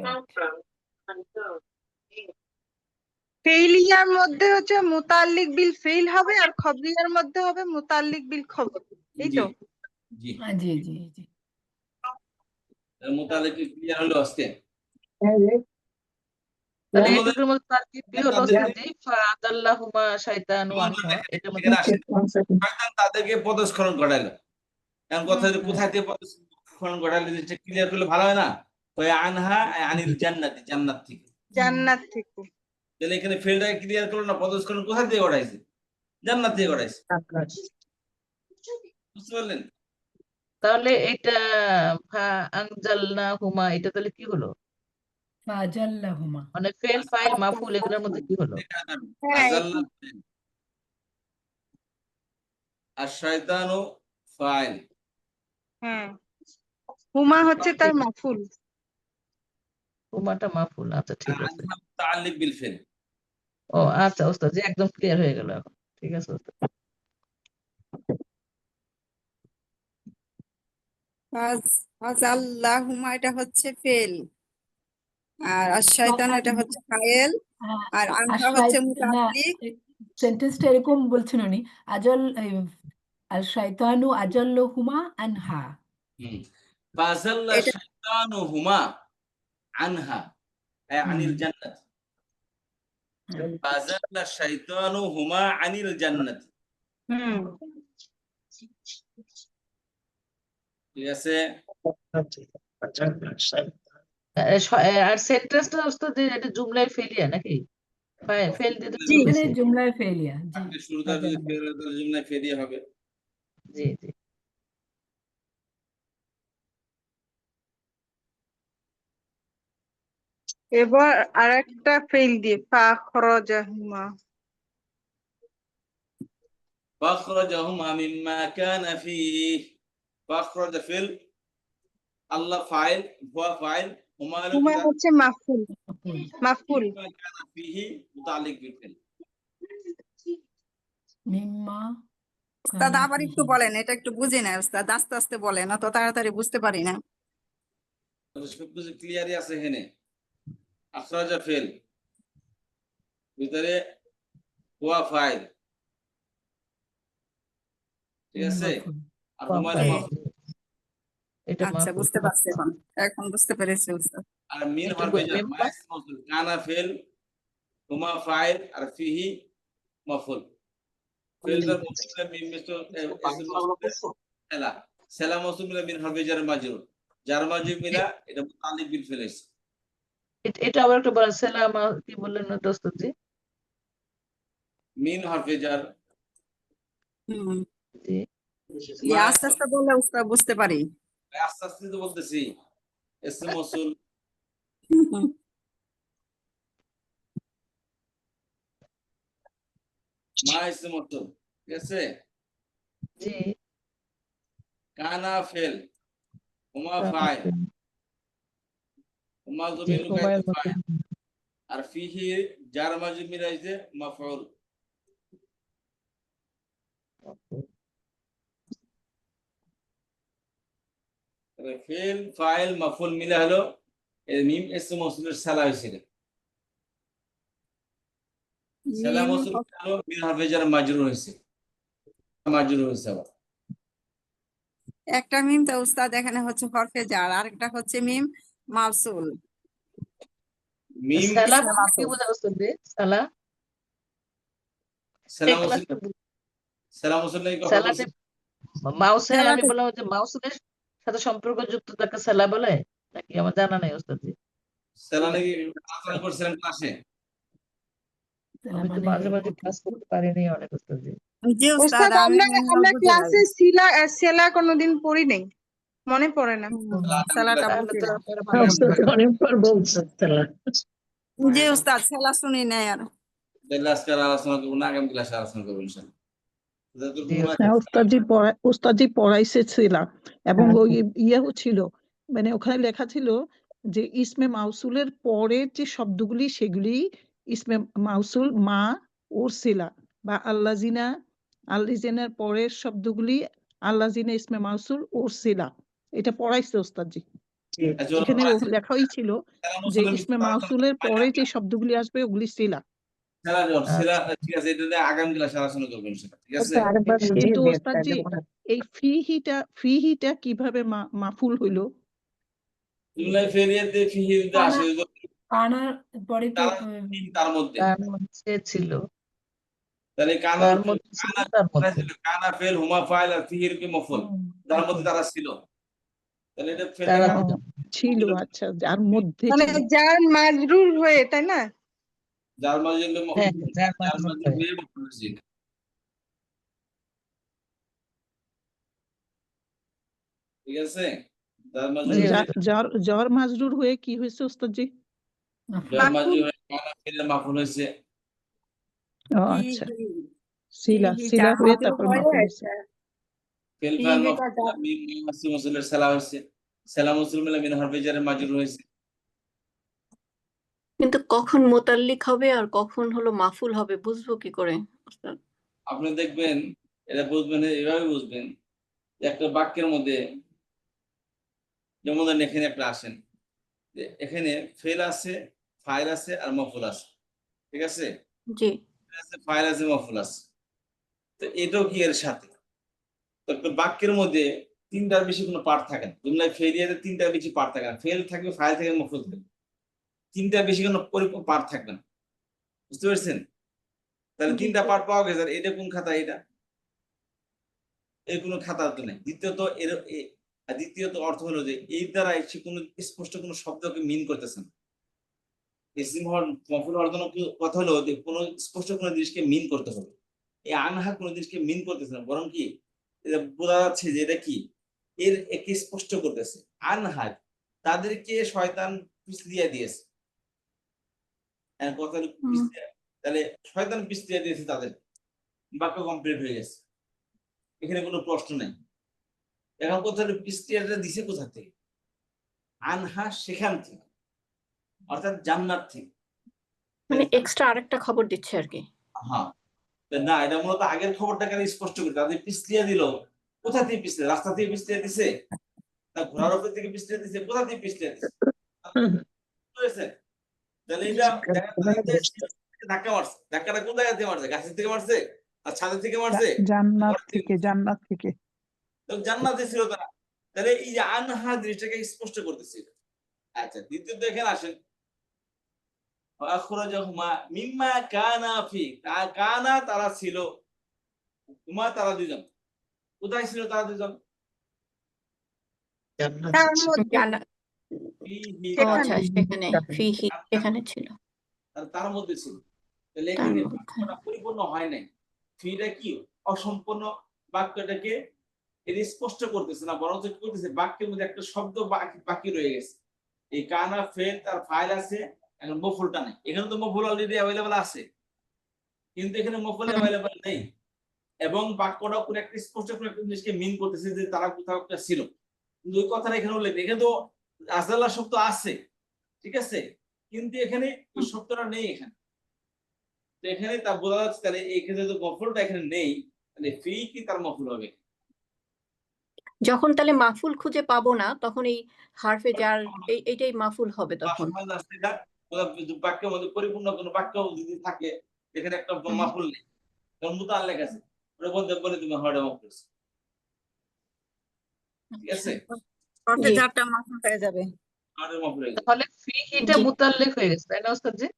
ফেইলিয়ার মধ্যে হচ্ছে মুতাআল্লিক বিল ফেইল হবে, আর খবরিয়ার মধ্যে হবে মুতাআল্লিক বিল খবর, এই
জি
তো?
জি,
জি জি জি
মুতাআল্লিক ক্লিয়ার হলো আজকে।
তাহলে
অন্যদের
এইটুকুর মধ্যে তারকিব কি হলো
তাদের
ওস্তাদ জি? ফাআদাল্লাহুমা শাইতানু আনহুমা, এটার মধ্যে
এখানে
কি?
আসে, শয়তান তাদেরকে পদস্খলন ঘটাইলো। এখন কথা হচ্ছে, কোথায় থেকে পদস্খলন ঘটাইলো, জিনিসটা ক্লিয়ার করলে ভালো হয় না? ওই আনহা আনিল জান্নাতি, জান্নাত থেকে।
জান্নাত থেকে।
তাহলে এখানে ফিল্ডটাকে ক্লিয়ার করলো না, পদস্খলন কোথা থেকে ঘটাইছে? জান্নাত থেকে ঘটাইছে। বুঝতে পারলেন?
তাহলে এটা ফাআনজালনাহুমা, এটা তাহলে কি হলো?
ফাজাল্লাহুমা
মানে ফেল ফাইল মাফুল এগুলোর মধ্যে কি হলো?
দেখা যাবে।
হ্যাঁ,
আযাল্লা আর শয়তানু ফাইল।
হ্যাঁ, হুমা হচ্ছে তার মাফুল।
হুমাটা মাফুল, আচ্ছা ঠিক আছে।
আনহা মুতাআল্লিক বিল ফিল।
ও আচ্ছা ওস্তাদ জি, একদম ক্লিয়ার হয়ে গেল এখন। ঠিক আছে ওস্তাদ।
ফাজাল্লাহুমা এটা হচ্ছে ফেল, আর আশ-শায়তান এটা হচ্ছে ফাইল, আর আনহা হচ্ছে
না
মুতাআল্লিক।
সেন্টেন্সটা এরকম বলছেন উনি আল শাইতানু আজাল্লাহুমা আনহা
ফাযাল্লা
এটা
শাইতানুহুমা আনহা আনিল জান্নাত। ফাযাল্লা শাইতানুহুমা আনিল জান্নাত।
হুম,
ঠিক আছে?
আর সেন্টেন্সটা ওস্তাদ জি, এটা জুমলায় ফেলিয়া নাকি? ফেল দিয়ে তো শুরু
এখানে
হয়েছে।
জুমলায় ফেলিয়া জি
আপনি শুরুতে যদি ফেল হয়, তাহলে জুমলায় ফেরিয়ে হবে।
জি জি।
এবার আরেকটা ফেইল দিয়ে ফাখরাজাহুমা।
ফাখরাজাহুমা মিম্মা কানা ফীহ। ফাখরাজা ফিল, আল্লাহ ফাইল, হুয়া ফাইল, হুমা হলো
হুমা
কি?
হচ্ছে মাফুল, মাফুল।
মিম্মা কানা ফীহি মুতাআল্লিক বিল ফিল।
মিম্মা
উস্তাদ
কানা
আবার একটু
ফিহি
বলেন, এটা একটু বুঝি না উস্তাদ, আস্তে আস্তে বলেন, অত তাড়াতাড়ি বুঝতে পারি না।
সবকিছু ক্লিয়ারই আছে এখানে। আখরাজা ফিল, ভিতরে হুয়া ফাইল, ঠিক আছে?
মাফুল
আর হুমা হলো
জি,
মাফউল।
এটা
আচ্ছা
মাফুল।
বুঝতে পারছি, এখন এখন বুঝতে পেরেছি উস্তাদ।
আর মিন
একটু
হরফে জার,
মেম্বার
মাইস মাফউল, কানা ফিল, হুমা ফাইল, আর ফিহি মাফউল। ফিলটার মধ্যে মিম মিশ্র ইসম মাফউল সেলা, সেলা মাফউল মিলা মিন হরফে জার মাজরুর, জার মাজরুর মিলা এটা মুতাআল্লিক বিল ফিল হইছে।
এটা আবার একটু বলেন, সালামা কি বললেন না ওস্তাদ জি?
মিন হরফে জার,
হুম,
জি
এই আস্তে আস্তে বললে উস্তাদ বুঝতে পারি।
আস্তে আস্তে তো বলতেছি। ইসম মৌসুল মা ইসম মৌসুল, ঠিক আছে?
জি
কানা ফেল, হুমা
কানা
ফাইল,
ফেল,
হুমা
জি
জমির লুকাইতে
হুমায়ুন
ফাইল,
মতন।
আর ফিহি জার মাজরুর মিলাইতে মাফউল। তবে ফেল ফাইল মাফউল মিলা হলো এই মিম ইসম মৌসুলের সালা হয়েছিল। সালা
মিম
মৌসুল হলো মিন হারফে জার মাজরুর হয়েছে, মাজরুর হয়েছে আবার।
একটা মিম তো উস্তাদ এখানে হচ্ছে হরফে জার, আরেকটা হচ্ছে মিম মাউসুল।
মিম
সালা
ইসমে
বলতে কি
মাউসুল।
বোঝা উস্তাদ? সালা
সালা
একলা
মৌসুল, সালা মৌসুল নেই কথা
সালাতে
বলছি।
মাউসে আমি
সালাতে
বললাম যে মাউসের সাথে সম্পর্কযুক্ত তাকে সালা বলে নাকি আমার জানা নেই উস্তাদ জি।
সালা নাকি আলোচনা করছিলেন ক্লাসে।
আমি তো
মানে
মাঝে মাঝে ক্লাস করতে পারিনি অনেক উস্তাদ জি।
জি উস্তাদ
ওস্তাদ
আমি
আমরা
বুঝে নাই।
ক্লাসে সেলা কোনোদিন পড়ি নাই, মনে পড়ে না।
সালাটা
তাহলে
বুঝি
তো
না।
আপনারা ভালো উস্তাদ অনেকবার বলছেন সালা।
জি উস্তাদ সেলা শুনি নাই আর।
তাহলে আজকে আর আলোচনা করবো না, আগামী ক্লাসে আলোচনা করবো ইনশাআল্লাহ। যতটুকু
জি
মনে
উস্তাদ।
আছে,
উস্তাদজি পড়াইছে ছিল এবং ওই ইয়েও ছিল, মানে ওখানে লেখা ছিল যে ইসমে মাউসুলের পরের যে শব্দগুলি সেগুলি ইসমে মাউসুল মা ওর সিলা, বা আল্লাজিনা আল্লাজিনার পরের শব্দগুলি আল্লাজিনা ইসমে মাউসুল ওর সিলা। এটা পড়াইছে ওস্তাদজি।
আচ্ছা, ওরা
এখানে
পড়াইছে।
লেখাই ছিল
সালা
যে
মৌসুলের
ইসমে
মিথ্যা
মাউসুলের
আলোচনা
পরে যে শব্দগুলি আসবে ওগুলি সিলা।
সেলা জ্বর, সেলা,
আচ্ছা
ঠিক আছে, এটা নিয়ে আগামী ক্লাসে আলোচনা করবো ইনশাআল্লাহ, ঠিক আছে?
উস্তাদ আরেকবার বুঝিয়ে
কিন্তু
দেন
ওস্তাদজি
তাহলে মনে
এই ফিহিটা কিভাবে মাফুল হইলো?
জুমলায় ফেরিয়াতে ফিহিতে
কানা
আসে
কানার পরে তো
তার তার মধ্যে।
তার মধ্যে ছিল,
তাহলে কানা
তার মধ্যে ছিল,
কানা
তার
কোথায়
মধ্যে
ছিল? কানা ফেল হুমা ফাইল আর ফিহির কি মফুল, তার মধ্যে তারা ছিল। তাহলে এটা ফেলটা
তারা
ও,
দুজন।
ছিল, আচ্ছা, যার মধ্যে
মানে
ছিল।
যার মাজরুর হয়ে, তাই না?
যার মাঝে
হ্যাঁ যার
যার
মাজরুর
মাঝে
হয়ে।
হয়ে মফুল হয়েছে। ঠিক আছে, যার মাঝে
জি
হয়ে
উস্তাদ।
জ্বর মাজরুর হয়ে কি হয়েছে ওস্তাদজি?
যার মাঝে
মাফুল
হয়ে কানা ফেলে মাফুল হয়েছে।
ও আচ্ছা, সিলা
যার
হয়ে
মাজরুর
তারপর
হয়ে
মাফুল হয়েছে।
ফেল ফাইল মাফুল মিম মাসি মুসলের সালা হয়েছে। সালা মুসলিম মিলে মিন হারফে জারে মাজরুর হয়েছে।
কিন্তু কখন মোতাল্লিক হবে আর কখন হলো মাফুল হবে বুঝবো কি করে ওস্তাদ?
আপনি দেখবেন, এটা বুঝবেন, এভাবে বুঝবেন যে একটা বাক্যের মধ্যে, যেমন ধরেন এখানে একটা আসেন যে এখানে ফেল আছে, ফাইল আছে আর মফুল আছে, ঠিক আছে?
জি
ফাইল আছে, মফুল আছে, তো এটাও কি এর সাথে? তো একটা বাক্যের মধ্যে তিনটার বেশি কোনো পার্ট থাকে না। জুমলায় ফেলিয়াতে তিনটার বেশি পার্ট থাকে না, ফেল থাকবে, ফাইল থাকবে, মফুল থাকবে, তিনটার বেশি কোনো পার্ট থাকবে না। বুঝতে পারছেন? তাহলে তিনটা পার্ট পাওয়া গেছে, আর এটা কোন খাতা? এটা এই কোনো খাতা তো নেই। দ্বিতীয়ত অর্থ হলো যে এই দ্বারা সে কোনো স্পষ্ট কোনো শব্দকে মিন করতেছে না। ইসিম হওয়ার মফুল হওয়ার জন্য কথা হলো যে কোনো স্পষ্ট কোনো জিনিসকে মিন করতে হবে। এই আনহা কোনো জিনিসকে মিন করতেছে না, বরং কি এটা বোঝা যাচ্ছে যে এটা কি এর একে স্পষ্ট করতেছে। আনহা তাদেরকে শয়তান পিছলিয়ে দিয়েছে। কথা হলো তাহলে শয়তান পিছলিয়ে দিয়েছে তাদের, বাক্য কমপ্লিট হয়ে গেছে, এখানে কোনো প্রশ্ন নেই। এখন কথা হলো পিছলিয়াটা দিছে কোথা থেকে? আনহা সেখান থেকে, অর্থাৎ জান্নাত থেকে।
মানে এক্সট্রা আরেকটা খবর দিচ্ছে আর কি।
হ্যাঁ, না এটা মূলত আগের খবরটাকে স্পষ্ট করে তাদের পিছলিয়ে দিল। কোথা থেকে পিছলে? রাস্তা থেকে পিছলিয়ে দিছে, না ঘোড়ার উপর থেকে পিছলিয়ে দিছে, কোথা থেকে পিছলিয়ে দিছে? বুঝেছেন? তাহলে এটা ধাক্কা মারছে, ধাক্কাটা কোন জায়গা থেকে মারছে? গাছের থেকে মারছে আর ছাদের থেকে মারছে?
জান্নাত থেকে।
তো জান্নাতে ছিল তারা। তাহলে এই যে আনহা জিনিসটাকে স্পষ্ট করতেছিল। আচ্ছা, দ্বিতীয়ত এখানে আসেন, মিম্মা কানা ফি, কানা তারা ছিল, হুমা তারা দুজন। কোথায় ছিল তারা দুজন?
তার মধ্যে
জান্নাত। ও আচ্ছা, সেখানে ফিহি এখানে ছিল,
তার মধ্যে ছিল। তাহলে
তার
এখানে
মধ্যে।
বাক্যটা পরিপূর্ণ হয় নাই। ফিটা কি অসম্পূর্ণ বাক্যটাকে এটা স্পষ্ট করতেছে না, বরং কি করতেছে বাক্যের মধ্যে একটা শব্দ বাকি রয়ে গেছে। এই কানা ফেল তার ফাইল আছে, এখন মফুলটা নেই। এখানে তো মফুল অলরেডি অ্যাভেলেবল আছে, কিন্তু এখানে মফুল অ্যাভেলেবল নেই। এবং বাক্যটা পুরো একটা স্পষ্ট করে একটা জিনিসকে মিন করতেছে যে তারা কোথাও একটা ছিল, কিন্তু ওই কথাটা এখানে উল্লেখ নেই। এখানে তো আজাল্লাহ শব্দ আছে, ঠিক আছে, কিন্তু এখানে ওই শব্দটা নেই এখানে। তো এখানে তা বোঝা যাচ্ছে তাহলে এখানে যদি মফুলটা এখানে নেই, তাহলে ফি কি তার মফুল হবে?
যখন তাহলে মাফুল খুঁজে পাবো না তখন এই হারফে জার এইটাই মাফুল হবে তখন।
বাক্যের মধ্যে পরিপূর্ণ কোনো বাক্য যদি থাকে এখানে একটা মাফুল নেই, কারণ মুতাল্লিক আছে, ওটা বলতে বলে তুমি হর্ডে মাফুল, ঠিক আছে,
হরফে
জি।
জারটা মাফুল হয়ে যাবে।
হর্ডে মাফুল হয়ে গেছে।
তাহলে ফিহিটা
জি।
মুতাল্লিক হয়ে গেছে, তাই না ওস্তাদ জি?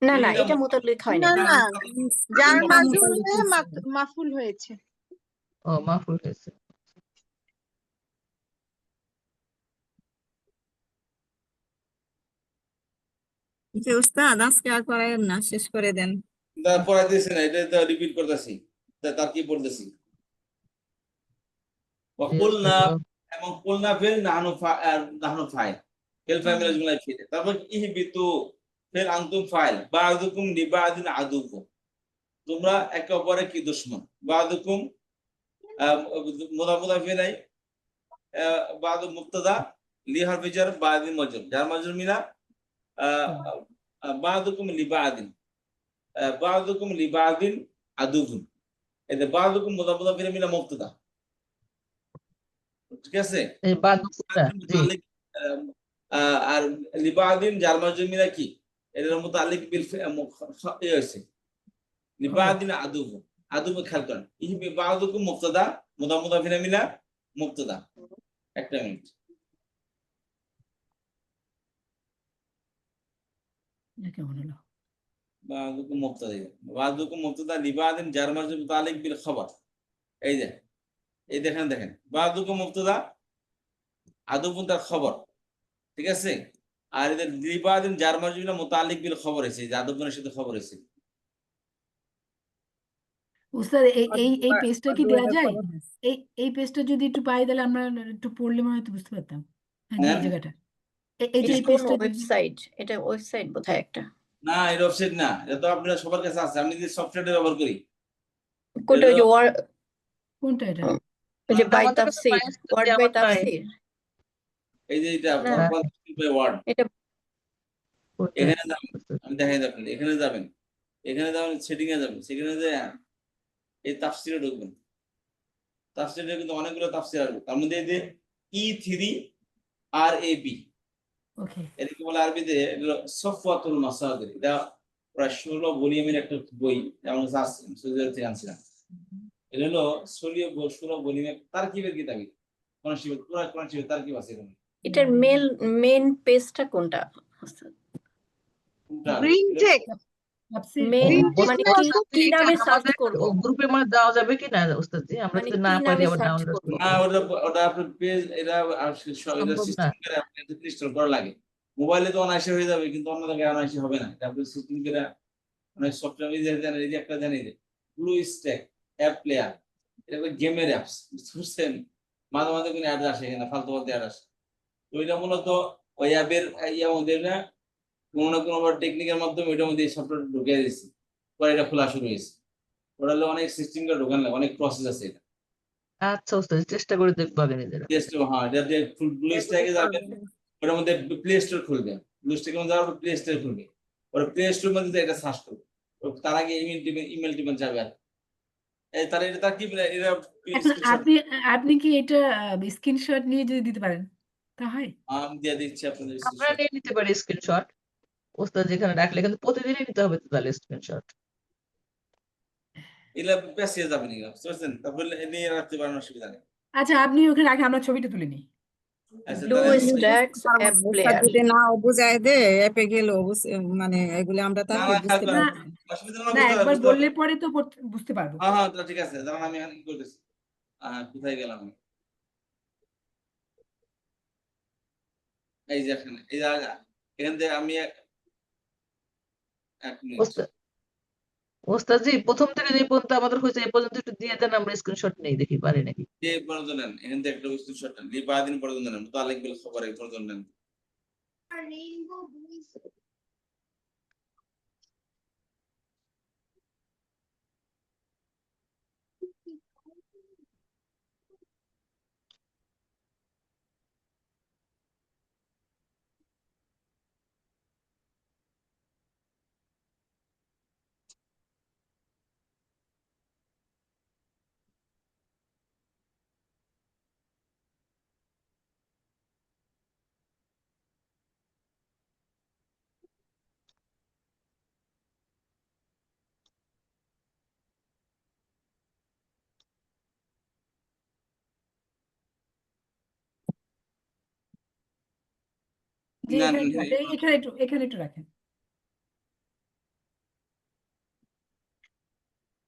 না না,
ফিটা
এটা মুতাল্লিক হয়নি।
না না, যার
এটা
মাঝুলে
মুতাল্লিক হয়েছে।
মাফুল হয়েছে।
ও মাফুল হয়েছে।
যে উস্তাদ আজকে আর পড়ায়েন না, শেষ করে দেন।
তারপরে দিয়েছি না, এটা রিপিট করতেছি, তার কি বলতেছি
জি
কুলনা,
ওস্তাদ।
এবং কুলনা ফিল নাহনু ফাইল, ফিল ফাইল জুমলা ফিল। তারপর ইহবিতু ফিল আনতুম ফাইল, বা'দুকুম লিবা'দিন আদুকুম, তোমরা একে অপরের কি দুশমন। বা'দুকুম মুদাফ ইলাইহি, বা'দু মুবতাদা, লি হারফি জার, বা'দিন মাজরুর, জার মাজরুর মিনা বা'দুকুম লিবা'দিন, বা'দুকুম লিবা'দিন আদুকুম। এতে বা'দুকুম মুদাফ ইলাইহি মিনা মুবতাদা, ঠিক আছে।
এই বাদুকুমটা জি
আর লিবাদিন জার মাজরুর মিনা কি, এদের মুতাল্লিক বিল হয়েছে লিবাদিন আদুহু, আদুহু খেয়াল করেন, ইহবি বা'দুকুম মুবতাদা, মুদাফ ইলাইহি মিনা মুবতাদা। একটা মিনিট,
কেমন হলো?
বা'দুকুম মুবতাদা, বা'দুকুম মুবতাদা, লিবাদিন জার মাজরুর মুতাল্লিক বিল খবর। এই যে এই দেখেন বা'দুকুম মুবতাদা, আদুহু তার খবর, ঠিক আছে। আর এদের লিবাদিন জার মাজরুর মুতাল্লিক বিল খবর এসে, যে আদুহুর সাথে খবর এসে।
উস্তাদ এই পেজটা কি দেওয়া যায়? এই পেজটা যদি একটু পাই তাহলে আমরা একটু পড়লে মনে হয়তো বুঝতে পারতাম। হ্যাঁ, যে এই
হ্যাঁ?
জায়গাটা এই যে
এটা
এই
কোন
পেজটা যদি
ওয়েবসাইট? এটা ওয়েবসাইট বোধহয় একটা।
না, এটা ওয়েবসাইট না, এটা তো আপনার সবার কাছে আছে, আমি যে সফটওয়্যারটা ব্যবহার করি।
কোনটা? ওই যে
কোনটা এটা?
ওই যে বাই
আমাদের কাছে
তাফসীর,
নাই ওস্তাদ
ওয়ার্ড
জি,
বাই
আমার নাই।
তাফসীর।
এই যে এটা
না
ওয়ার্ড,
এটা
কোথায়?
এখানে যাবেন, আমি দেখাই দেবেন, এখানে যাবেন, সেটিং এ যাবেন, সেখানে যে এই তাফসীরে ঢুকবেন। তাফসীরে কিন্তু অনেকগুলো তাফসীর আসবে, তার মধ্যে এই যে E3 RAB,
ওকে,
এটাকে বলে আরবিতে সফওয়াতুল মাসাদির। এটা প্রায় 16 ভলিউমের একটা বই, যেমন সৌদি থেকে আনছিলাম। এটা হলো 16 ভলিউমের তারকিবের কিতাব, কোরআন শরীফের পুরো কোরআন শরীফের তারকিব আছে এখানে।
এটার মেন পেজটা কোনটা?
কোনটা?
গ্রিন টেক,
তাফসীর
মেন
গ্রিন টেক
মানে
না
কি
ওস্তাদ?
কি
এটা
নামে সার্চ
আমাদের
করব?
গ্রুপে মানে দেওয়া যাবে কি না ওস্তাদ জি? আমরা
মানে
যদি
কি
না পারি
নামে
আবার
সার্চ
ডাউনলোড
করব?
করব।
না, ওটা আপনার পেজ, এটা
সম্ভব না।
সিস্টেম করে আপনার ইনস্টল করা লাগে। মোবাইলে তো অনায়াসে হয়ে যাবে, কিন্তু অন্য জায়গায় অনায়াসে হবে না। এটা আপনি সিস্টেম করে অনেক সফটওয়্যার এই যে একটা জানি যে ব্লু স্ট্যাক অ্যাপ প্লেয়ার, এটা গেমের অ্যাপস, বুঝতে পারছেন। মাঝে মাঝে কোনো অ্যাড আসে, এখানে ফালতু অ্যাড আসে। তো এটা মূলত ওই অ্যাপের ইয়ার মধ্যে না কোনো না কোনো টেকনিকের মাধ্যমে ওইটার মধ্যে এই সফটওয়্যার ঢুকিয়ে দিয়েছি, পরে এটা খোলা শুরু হয়েছে। ওটা হলো অনেক সিস্টেম করে ঢোকান লাগে, অনেক প্রসেস আছে এটা।
আচ্ছা ওস্তাদ চেষ্টা করে দেখবো আগে নিজেরা।
হ্যাঁ, এটা দিয়ে ব্লু স্ট্যাকে যাবেন, ওটার মধ্যে প্লে স্টোর খুলবে, ব্লু স্ট্যাকের মধ্যে যাওয়ার পর প্লে স্টোর খুলবে, ওর প্লে স্টোর মধ্যে এটা সার্চ করবে, তার আগে ইমেল টিমেল যাবে। আর এই তার এটা তার কি এরা
এখন আপনি কি এটা স্ক্রিনশট নিয়ে যদি দিতে পারেন তা হয়?
আমি দিয়ে দিচ্ছি আপনাদের
আমরা
স্ক্রিনশট।
নিয়ে নিতে পারি স্ক্রিনশট, ওস্তাদ যেখানে রাখলে, কিন্তু প্রতিদিনই নিতে হবে তো তাহলে স্ক্রিনশট।
এগুলা পেঁচিয়ে যাবেন, এগুলা বুঝতে পারছেন, তারপরে নিয়ে রাখতে পারেন, অসুবিধা নেই।
আচ্ছা, আপনি ওখানে রাখেন, আমরা ছবিটা তুলে নিই।
আচ্ছা,
ব্লু
তাহলে
স্ট্যাকস অ্যাপ
উস্তাদ
প্লেয়ার।
যদি না বুঝায় দে অ্যাপে গেলেও মানে এগুলো আমরা
না
তাকে
না
বুঝতে
খেয়াল
না
করেন,
পারবো না।
অসুবিধা না,
না,
বুঝতে
একবার
বুঝতে
বললে
পারবেন।
পরে তো বুঝতে পারবো।
হ্যাঁ হ্যাঁ, তা ঠিক আছে, দাঁড়ান আমি এখন কি করতেছি, কোথায় গেলাম আমি? এই যে এখানে, এই জায়গা, এখান থেকে আমি এক মিনিট,
ওস্তাদ ওস্তাদজি প্রথম থেকে যে পর্যন্ত আমাদের হয়েছে এই পর্যন্ত একটু দিয়ে দেন, আমরা স্ক্রিনশট নেই, দেখি পারি নাকি।
যে পর্যন্ত নেন এখান থেকে একটা স্ক্রিনশট নেন, লিবাদিন পর্যন্ত নেন, তালিক বিল খবর এই পর্যন্ত নেন।
যে
না,
এখানে একটু এখানে একটু রাখেন।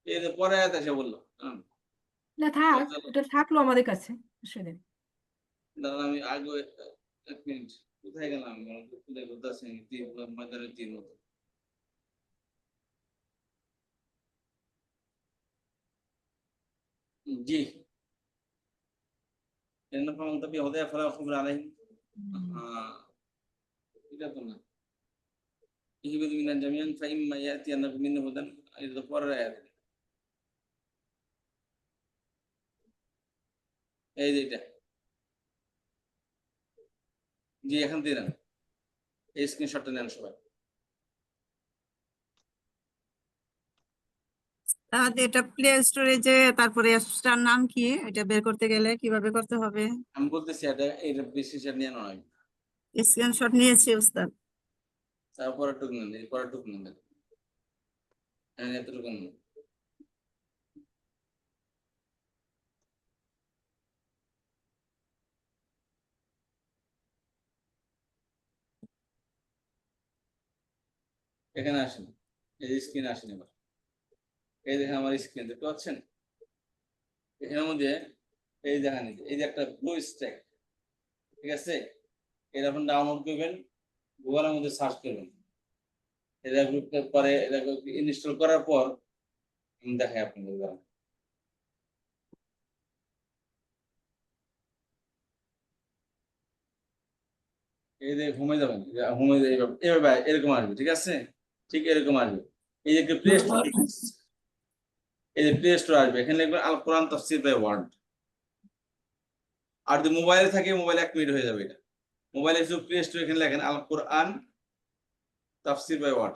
এই যে পরে আয়াত এসে বললো,
না থাক, ওটা থাকলো আমাদের কাছে, অসুবিধা নেই।
দাদা আমি আগে এক মিনিট, কোথায় গেলাম? কোথায় বলতেছি মাদারের তিন মতো। জি ফামান তাবি হুদায়া ফালা খাউফুন আলাইহিম, এটা তো না। ইহবিতু মিনান জামিআন ফাইম্মা ইয়াতিয়ান্নাকুম মিন্নি হুদান, এটা তো পরের আয়াত। এই যে এটা, জি এখান দিয়ে নেন, এই স্ক্রিনশটটা নেন সবাই।
তাহলে এটা প্লে স্টোরে যে তারপরে অ্যাপসটার নাম কি, এটা বের করতে গেলে কিভাবে করতে হবে?
আমি বলতেছি এটা এটা স্ক্রিনশট নিয়ে নয়,
স্ক্রিনশট নিয়েছি উস্তাদ।
তারপরে টুকু নেন, এরপরে টুকু নেন, এতটুকু নেন। এখানে আসেন, এই যে স্ক্রিন আসেন এবার, এই দেখেন আমার স্ক্রিন দেখতে পাচ্ছেন, এখানের মধ্যে এই দেখেন, এই যে একটা ব্লু স্ট্যাক, ঠিক আছে, এটা আপনি ডাউনলোড করবেন, গুগলের মধ্যে সার্চ করবেন, এটা পরে এটাকে ইনস্টল করার পর আমি দেখাই আপনাদের দ্বারা। এই যে হোমে যাবেন, হোমে এইভাবে এরকম আসবে, ঠিক আছে, ঠিক এরকম আসবে। এই যে প্লে স্টোর, এই যে প্লে স্টোর আসবে, এখানে লিখবেন আল কোরআন তাফসীর বাই ওয়ার্ড। আর যদি মোবাইলে থাকে, মোবাইলে 1 মিনিট হয়ে যাবে। এটা মোবাইলে শুধু প্লে স্টোর, এখানে লেখেন আল কোরআন তাফসীর বাই ওয়ার্ড।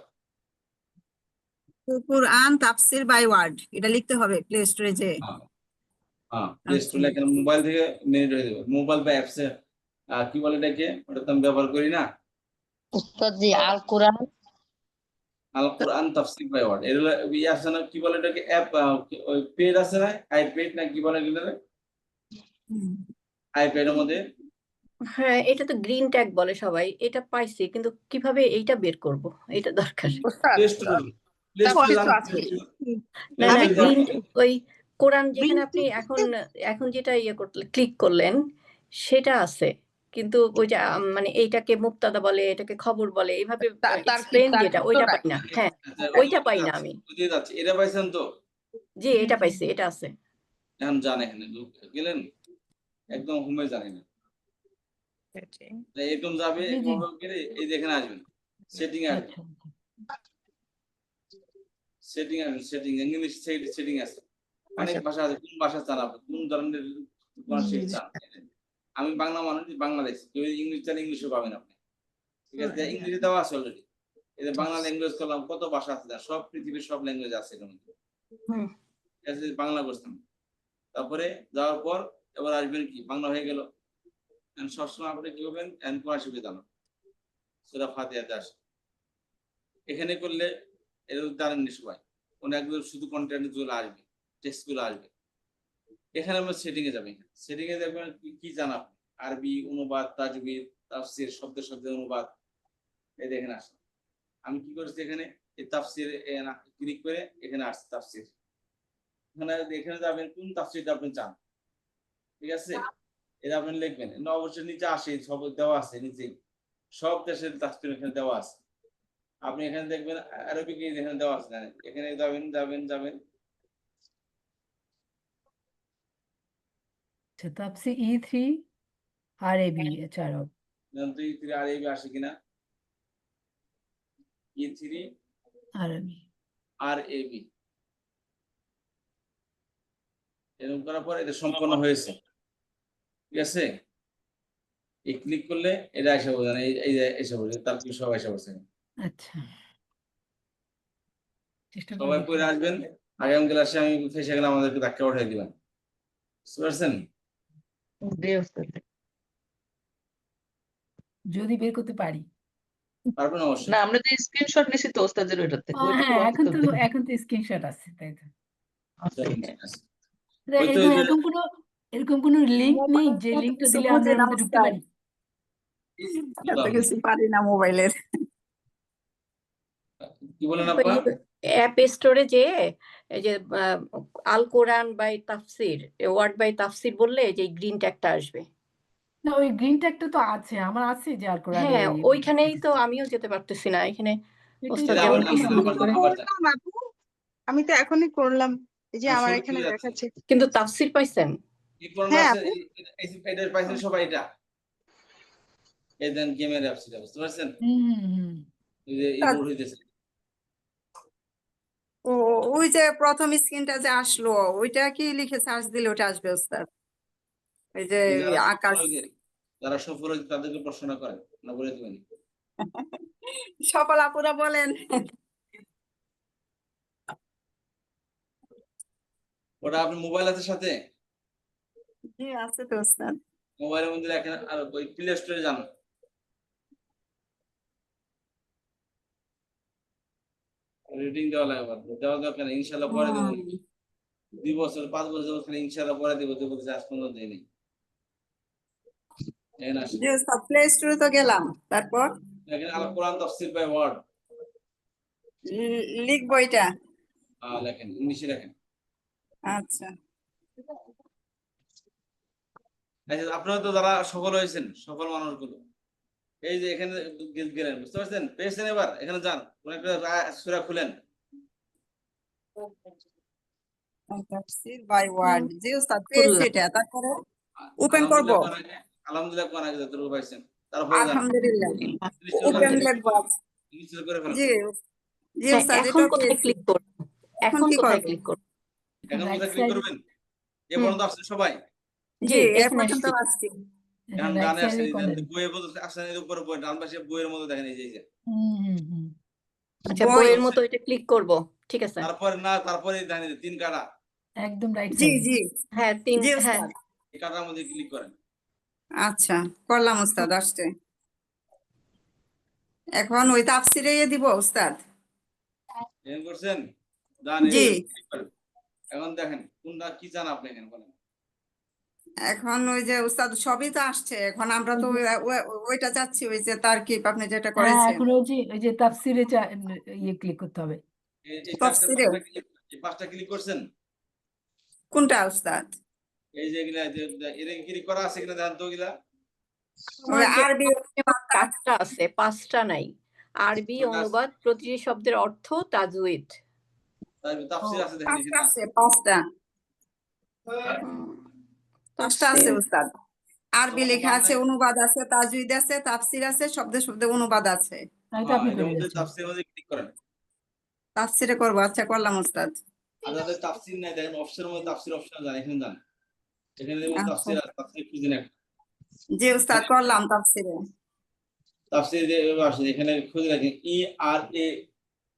কুরআন তাফসীর বাই ওয়ার্ড, এটা লিখতে হবে প্লে স্টোরে যে।
হ্যাঁ প্লে স্টোর লেখেন, মোবাইল থেকে মিনিট হয়ে যাবে। মোবাইল বা অ্যাপসে কি বলে এটাকে, ওটা তো আমি ব্যবহার করি না।
উস্তাদ জি আল কোরআন
আল কোরআন তাফসীর বাই ওয়ার্ড, এর ইয়ে আছে না, কি বলে এটাকে, অ্যাপ, ওই পেজ আছে না, আইপ্যাড না কি বলে এগুলো, আইপ্যাডের মধ্যে।
হ্যাঁ, এটা তো গ্রিন ট্যাগ বলে সবাই, এটা পাইছি, কিন্তু কিভাবে এইটা বের করব, এটা দরকার।
উস্তাদ
প্লে স্টোর, প্লে
তাফসীর
স্টোরে
তো আছে।
না না,
আমি
গ্রিন ওই কোরআন যেখানে আপনি
Green
এখন এখন যেটা ইয়ে করতে ক্লিক করলেন সেটা আছে, কিন্তু ওই যে মানে এইটাটাকে মুক্তাদা বলে, এটাকে খবর বলে, এইভাবে এক্সপ্লেন যেটা, ওইটা পাই না। হ্যাঁ, ওইটা পাই না আমি।
বুঝতে যাচ্ছে, এটা পাইছেন তো?
জি এটা পাইছি, এটা আছে।
এখন জান, এখানে গেলেন, একদম হোমে জানি না, এরকম যাবে,
জি, জি।
গেলে এই যে এখানে আসবেন, সেটিং আসবে,
আচ্ছা
সেটিং আসবে, সেটিং ইংলিশ সেটিং আছে, অনেক ভাষা আছে, কোন ভাষা চান আপনি, কোন ধরনের ভাষা চান। আমি বাংলা মানুষ, বাংলাদেশ, কেউ ইংলিশ চান ইংলিশও পাবেন আপনি, ঠিক আছে, ইংরেজি দেওয়া আছে অলরেডি। এই যে বাংলা ল্যাঙ্গুয়েজ করলাম, কত ভাষা আছে, সব পৃথিবীর সব ল্যাঙ্গুয়েজ আছে এর মধ্যে,
হুম।
ঠিক আছে, বাংলা করতাম। তারপরে যাওয়ার পর এবার আসবেন কি, বাংলা হয়ে গেল, সবসময় আপনি কি করবেন, কোরআন শিখে জানো, সূরা ফাতিহাতে আসে, এখানে করলে এটা জানেননি সবাই, একদম শুধু কন্টেন্ট গুলো আসবে, টেক্সট গুলো আসবে। এখানে আমরা সেটিং এ যাবেন, সেটিং এ দেখবেন কি জানা, আরবি অনুবাদ, তাজবির, তাফসীর, শব্দ শব্দের অনুবাদ, এই দেখেন আসে। আমি কি করেছি, এখানে এই তাফসীর ক্লিক করে এখানে আসছে তাফসীর, এখানে যাবেন কোন তাফসীরটা আপনি চান, ঠিক আছে, এটা আপনি লিখবেন, অবশ্যই নিচে আসে, সব দেওয়া আছে নিচে, সব দেশের তাফসীর এখানে দেওয়া আছে, আপনি এখানে দেখবেন আরবিক এখানে দেওয়া আছে না, এখানে যাবেন যাবেন যাবেন
আচ্ছা তাপসি E3 RAB আচ্ছা আরব
জানেন তো E3 আর এবি আসে কিনা, E3
আরবি
আর এবি এরকম করার পর এটা সম্পন্ন হয়েছে, ঠিক আছে। এই ক্লিক করলে এটা এসে বোঝান, এই যে এসে বোঝে, তার কি সব এসে বসে।
আচ্ছা চেষ্টা করে
সবাই
দেখি।
পড়ে আসবেন, আগামী ক্লাসে আমি ফেসে গেলে আমাদেরকে ধাক্কা উঠাই দিবেন, বুঝতে পারছেন?
জি ওস্তাদ।
যদি বের করতে পারি।
পারবেন অবশ্যই।
না আমরা যে স্ক্রিনশট নিছি তো ওস্তাদের ওইটার থেকে, ওইটা তো
হ্যাঁ
বাস্তব দেখি।
এখন তো স্ক্রিনশট আছে তাই তো।
আচ্ছা,
ঠিক আছে।
তা
ওই তো
এরকম কোনো লিংক নেই যে
মোবাইলে
লিংকটা
কিছু
দিলে
বুঝি
আমরা এর
না
মধ্যে ঢুকতে
উস্তাদ,
পারি।
এত কিছু পারি না মোবাইলের।
কি বলেন আপা?
অ্যাপ স্টোরে যে এই যে আল কোরআন বাই তাফসির, ওয়ার্ড বাই তাফসির বললে যে গ্রিন ট্যাগটা আসবে।
না ওই গ্রিন ট্যাগটা তো আছে, আমার আছে যে আর কোরআনের
হ্যাঁ ওইখানেই তো আমিও যেতে পারতেছি না, এখানে
এটাই
ওস্তাদ
তো
যেমন
আবার
কি
আমরা
সুন্দর
আবার
করে,
আবার
করলাম আপু, আমি তো এখনই করলাম, এই যে আমার
শুরু
এখানে
হয়ে যাচ্ছে।
দেখাচ্ছে।
কিন্তু তাফসির পাইছেন?
কি কোন
হ্যাঁ
আছে এটার পাইছেন সবাই, এটা এই দেন গেমের অ্যাপস, এটা বুঝতে পারছেন? এই যে ইমোট হইতেছে,
ও ওই যে প্রথম স্ক্রিনটা যে আসলো ওইটা কি লিখে সার্চ দিলে ওটা আসবে উস্তাদ? ওই যে
যারা সফল
আকাশ
হয়েছে, যারা সফল হয়েছে তাদেরকে প্রশ্ন করেন না, বলে দিবেন।
সকল আপুরা বলেন।
ওটা আপনার মোবাইল আছে সাথে,
জি আছে তো উস্তাদ।
মোবাইলের মধ্যে দেখেন, আর ওই প্লে স্টোরে যান, রেটিং দেওয়া লাগবে, দেওয়া দরকার নেই, ইনশাল্লাহ পরে দেবো। 2 বছর 5 বছর ওখানে ইনশাল্লাহ পরে দেবো, দেবো আজ পর্যন্ত দেয়নি। এখানে আসেন,
জি উস্তাদ প্লে স্টোরে তো গেলাম, তারপর
এখানে আল কোরআন তাফসীর বাই ওয়ার্ড
লিখবো এটা।
লেখেন, ইংলিশে লেখেন।
আচ্ছা
আচ্ছা, আপনারা তো যারা সফল হয়েছেন, সফল মানুষগুলো, এই যে এখানে গেলেন, বুঝতে পারছেন? পেয়েছেন, এবার এখানে যান, কোন একটা সূরা খুলেন,
তাফসীর বাই ওয়ার্ড। জি উস্তাদ পেয়েছি এটা, তারপরে ওপেন করব।
আলহামদুলিল্লাহ কোন আগে যতটুকু পাইছেন, তারপরে যান
আলহামদুলিল্লাহ ওপেন
আলহামদুলিল্লাহ।
লিখবো।
ইনস্টল করে ফেলেন।
জি জি
হ্যাঁ,
উস্তাদ
এখন
এটাও
কোথায়
পেয়েছি।
ক্লিক করব?
এখন
এখন
কি
কোথায়
করব?
ক্লিক করব?
এখন
রাইট
কোথায় ক্লিক
সাইড,
করবেন? এ পর্যন্ত আসছেন সবাই?
জি এ
এখানে
পর্যন্ত
আসছি।
আসছি।
এখন
রাইট
ডানে আসেন,
সাইডের
এই
কর্নারে।
যে বইয়ের মতো আসেন, এই উপরে বই, ডান পাশে বইয়ের মতো দেখেন, এই যে
আচ্ছা
বই।
বইয়ের মতো এটা ক্লিক করব, ঠিক আছে।
তারপরে না, তারপরে দেখেন 3 কাটা,
একদম রাইট
জি
সাইডে।
জি
হ্যাঁ
জি
হ্যাঁ
উস্তাদ।
এই কাটার মধ্যে ক্লিক করেন।
আচ্ছা করলাম উস্তাদ, আসছে। এখন ওই তাফসীরে দিব উস্তাদ।
এখানে করছেন, ডান
জি
ক্লিক করেন। এখন দেখেন কোনটা কি চান আপনি, এখানে বলেন।
এখন ওই যে উস্তাদ সবই তো আসছে, এখন আমরা তো ওইটা চাচ্ছি, ওই যে তারকিব আপনি যেটা
হ্যাঁ
করেছেন
এখন ওই যে তাফসিরে ইয়ে ক্লিক করতে হবে।
এই
তাফসীরে।
পাঁচটা ক্লিক করছেন,
কোনটা উস্তাদ?
এই যে এগুলা এর ক্লিক করা আছে কিনা দেখেন তো, এগুলা
ওই
আমার যে
আরবি
4টা আছে, 5টা নাই। আরবি
কোনটা আছে?
অনুবাদ, প্রতিটি শব্দের অর্থ, তাজউইদ।
তাফসীর আছে, দেখেন
পাঁচটা
এখানে
আছে, পাঁচটা পাঁচটা আছে
তাফসীর।
উস্তাদ। আরবি
সবার
লেখা আছে,
বাংলায়,
অনুবাদ আছে, তাজউইদ আছে, তাফসীর আছে, শব্দে শব্দে অনুবাদ আছে।
এটা আপনি
এটার
করে
মধ্যে
দিয়েছেন।
তাফসীরের মধ্যে ক্লিক করেন।
তাফসীরে করবো, আচ্ছা করলাম উস্তাদ।
আর যাদের তাফসীর নাই, দেখেন অপশনের মধ্যে তাফসীর অপশন যান, এখানে যান, এখানে দেখুন
আচ্ছা
তাফসীর আছে, তাফসীর খুঁজে নেন।
জি উস্তাদ করলাম তাফসীরে।
তাফসীর যে আসে, এখানে খুঁজে রাখেন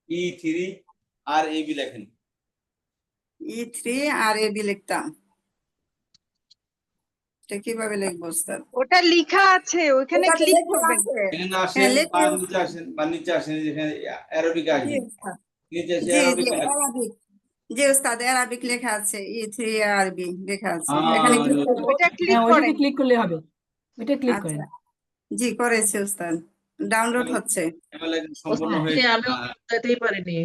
E3 আর AB লেখেন।
E3 আর এবি লিখতাম, এটা কিভাবে লিখবো উস্তাদ?
ওটা লেখা আছে, ওইখানে
ওটা
ক্লিক
লেখা
করবেন।
আছে।
এখানে
হ্যাঁ
আসেন,
লেখা
বা নিচে আসেন, বা নিচে আসেন, যেখানে অ্যারাবিক
জি
আসবেন,
উস্তাদ।
নিচে এসে
জি
অ্যারাবিক
জি
লেখেন।
আরবিক। জি উস্তাদ আরবিক লেখা আছে, E3 আরবি লেখা আছে,
হ্যাঁ,
এখানে ক্লিক করবো।
ওইটা ক্লিক
হ্যাঁ ওইটাতে
করেন।
ক্লিক করলে হবে, ওইটা ক্লিক
আচ্ছা
করেন।
জি করেছি উস্তাদ, ডাউনলোড হচ্ছে।
এবার লেখেন সম্পূর্ণ
ওস্তাদ
হয়েছে।
আমিও বুঝতেই পারিনি।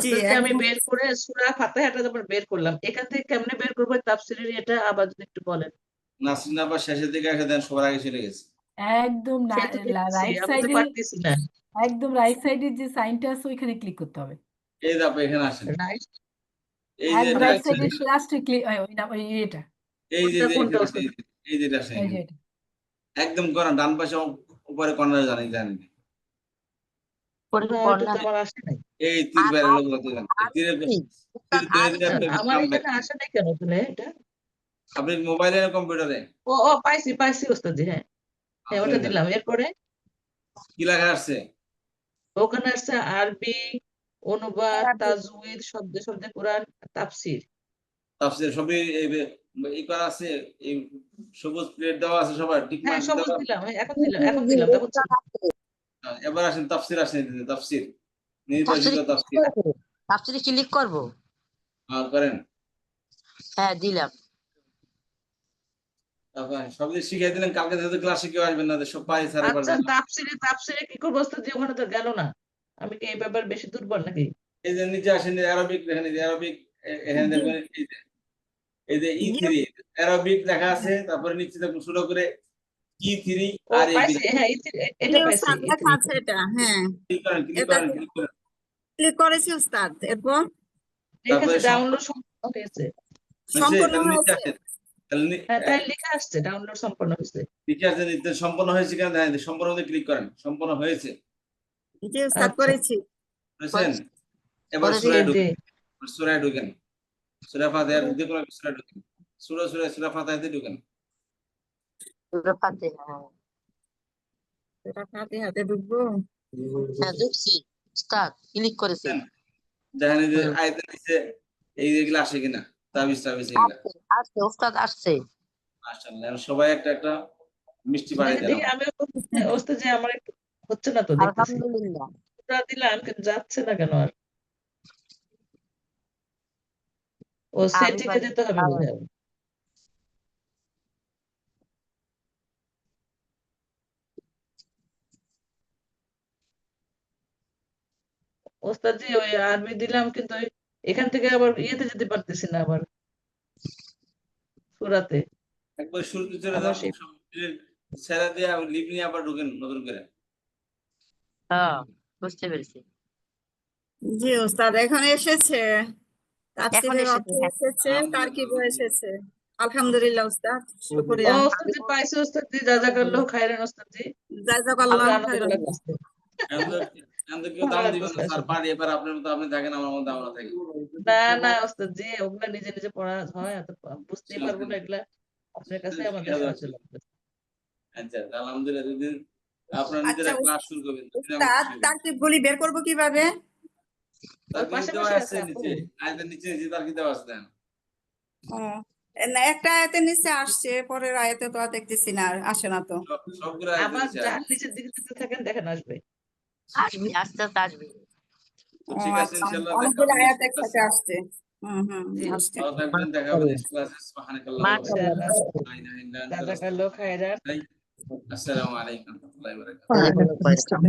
জি
ওস্তাদ যে আমি
একদম
বের করে সূরা ফাতিহাটা যখন বের করলাম, এখান থেকে কেমনে বের করবো তাফসীরের এটা আবার যদি একটু বলেন।
নাসরিন আবার শেষের দিকে এসে দেন, সবার আগে চলে গেছে।
একদম
সে তো দেখতেছি,
রাইট
আমি তো
সাইডে,
পারতেছি না।
একদম রাইট সাইডের যে সাইনটা আছে ওইখানে ক্লিক করতে হবে।
এই যে আপনি এখানে আসেন,
রাইট,
এই যে
একদম
এটা
রাইট
right
সাইডের
side,
লাস্টে ক্লিক, ওই এটা,
এই যে
কোনটা
এখানে
কোনটা
আসেন, এই যে এটা আসেন
এই যে
এখানে।
এটা।
একদম করেন ডান পাশে উপরে কর্নারে জানেন জানেন
না, ওইটা তো আমার আসে নাই।
এই তীর বাইরে লোক দিলেন তীরের তীর ধরে দিলে আপনি
আমার
কাম
এখানে আসে নাই কেন তাহলে এটা?
আপনি মোবাইলে না কম্পিউটারে
ও পাইছি পাইছি ওস্তাদি, হ্যাঁ হ্যাঁ, ওটা দিলাম। এরপরে
কি লেখা আসছে?
ওখানে আসছে আরবি অনুবাদ, তাজউইদ, শব্দে শব্দে কোরআন, তাফসীর।
তাফসীর সবই এই করা আছে, এই সবুজ প্লেট দেওয়া আছে সবার ঠিক
হ্যাঁ
মার্ক
সবুজ
দেওয়া।
দিলাম, এখন দিলাম তা হচ্ছে।
এবার আসেন তাফসীর আসেন, তাফসীর নির্বাচিত তাফসীর
তাফসীরে ক্লিক করব।
করেন।
হ্যাঁ দিলাম।
তারপর সব কিছু শিখিয়ে দিলেন, কালকে থেকে ক্লাসে কেউ আসবেন না, সব পাই স্যার এবার
আচ্ছা, তাফসীরে কি করবো ওস্তাদ? ওখানে তো গেল না, আমি কি এই ব্যাপারে বেশি দুর্বল নাকি?
এই যে নিচে আসেন অ্যারাবিক দেখেন, এই যে অ্যারাবিক এখানে দেখবেন এই যে E3 অ্যারাবিক লেখা আছে, তারপরে নিচে দেখুন শুরু করে E3
ও
আর
পাইছি, হ্যাঁ এটা পাইছি।
লেখা আছে এটা, হ্যাঁ
ক্লিক করেন ক্লিক
এটা
করেন ক্লিক করেন।
ক্লিক করেছি উস্তাদ, এরপর
লিখেছে
তারপরে
ডাউনলোড সম্পন্ন হয়েছে।
সম্পূর্ণ
তাহলে নিচে
হয়েছে।
আসেন, তাহলে
হ্যাঁ তাই লেখা আসছে ডাউনলোড সম্পন্ন হয়েছে।
নিচে আসেন, নিচে সম্পন্ন হয়েছে কেন দেখেন, সম্পন্ন হতে ক্লিক করেন, সম্পন্ন হয়েছে
জি উস্তাদ
আচ্ছা।
করেছি।
বুঝছেন? এবার
করেছি।
সূরায়
জি,
ঢুকেন, সূরায় ঢুকেন, সূরা ফাতিহার যে কোনো একটা সূরায় ঢুকেন, সূরা ফাতিহাতে ঢুকেন।
সূরা ফাতিহা।
এটা ফাতিহাতে ঢুকবো।
হ্যাঁ ঢুকছি উস্তাদ, ক্লিক করেছি।
দেখেন এই যে আয়াতের নিচে এই যেগুলো আসে কিনা, তাবিজ এগুলা
আসছে উস্তাদ, আসছে।
মাশাআল্লাহ। এখন সবাই একটা একটা মিষ্টি বাড়ি
দেখি
দিলাম।
আমি ওস্তাদ যে আমার একটু হচ্ছে না তো, দেখতেছি
আলহামদুলিল্লাহ।
পুরা দিলাম কিন্তু যাচ্ছে না কেন আর? ও সেটিং এ যেতে হবে বোধহয়। ওস্তাদ জি ওই আরবি দিলাম কিন্তু এখান থেকে আবার ইয়েতে যেতে পারতেছি না, আবার সূরাতে।
একবার শুরুতে চলে
আবার
যান,
সেই
সব ছেড়ে দিয়ে লিভ নিয়ে আবার ঢুকেন নতুন করে।
হ্যাঁ বুঝতে পেরেছি।
জি উস্তাদ এখন এসেছে,
এখন
তাফসীরের অর্থ
এসেছে।
এসেছে, তারকিবও এসেছে। আলহামদুলিল্লাহ উস্তাদ, শুকরিয়া।
ও ওস্তাদ জি পাইছি ওস্তাদ জি, জাযাকাল্লাহু খাইরান ওস্তাদ জি।
জাযাকাল্লাহু
আমার আনন্দ
খাইরান।
লাগছে।
এখন তো কেউ দাম দিবেন না স্যার, পারি এবার আপনার মতো আপনি থাকেন, আমার মতো আমরা থাকি।
না ওস্তাদ জি, ওগুলা নিজে নিজে পড়া হয়, এত বুঝতেই পারবো না এগুলা। আপনার কাছে আমাদের সাহায্য লাগবে।
আচ্ছা আলহামদুলিল্লাহ। যদি আপনার নিজেরা
আচ্ছা
ক্লাস শুরু করবেন,
উস্তাদ, তারকিবগুলি বের করব কিভাবে?
তার
পাশে
দেওয়া
পাশে
আছে
আছে আপু।
নিচে, আয়াতের নিচে যে তার কি দেওয়া আছে দেন।
ও, না, একটা আয়াতের নিচে আসছে, পরের আয়াতে তো আর দেখতেছি না, আর আসে না তো।
সবগুলো আয়াতের
আবার
নিচে
যার
আছে।
নিচের দিকে যেতে থাকেন দেখেন আসবে।
আসবে আস্তে আস্তে আসবে।
তো
ও
ঠিক আছে,
আচ্ছা,
ইনশাআল্লাহ দেখা
অনেকগুলো
হবে
আয়াত
নেক্সট
একসাথে
ক্লাসে।
আসছে।
জি
আসছে।
ভালো থাকবেন, দেখা হবে নেক্সট ক্লাসে। সুবহানাকাল্লাহু ওয়া
ইনশাআল্লাহ।
বিহামদিহি, লা ইলাহা ইল্লা আনতা,
জাযাকাল্লাহু খাইরান।
আসসালামু আলাইকুম ওয়া রাহমাতুল্লাহি ওয়া বারাকাতুহু।
ওয়ালাইকুম আসসালাম।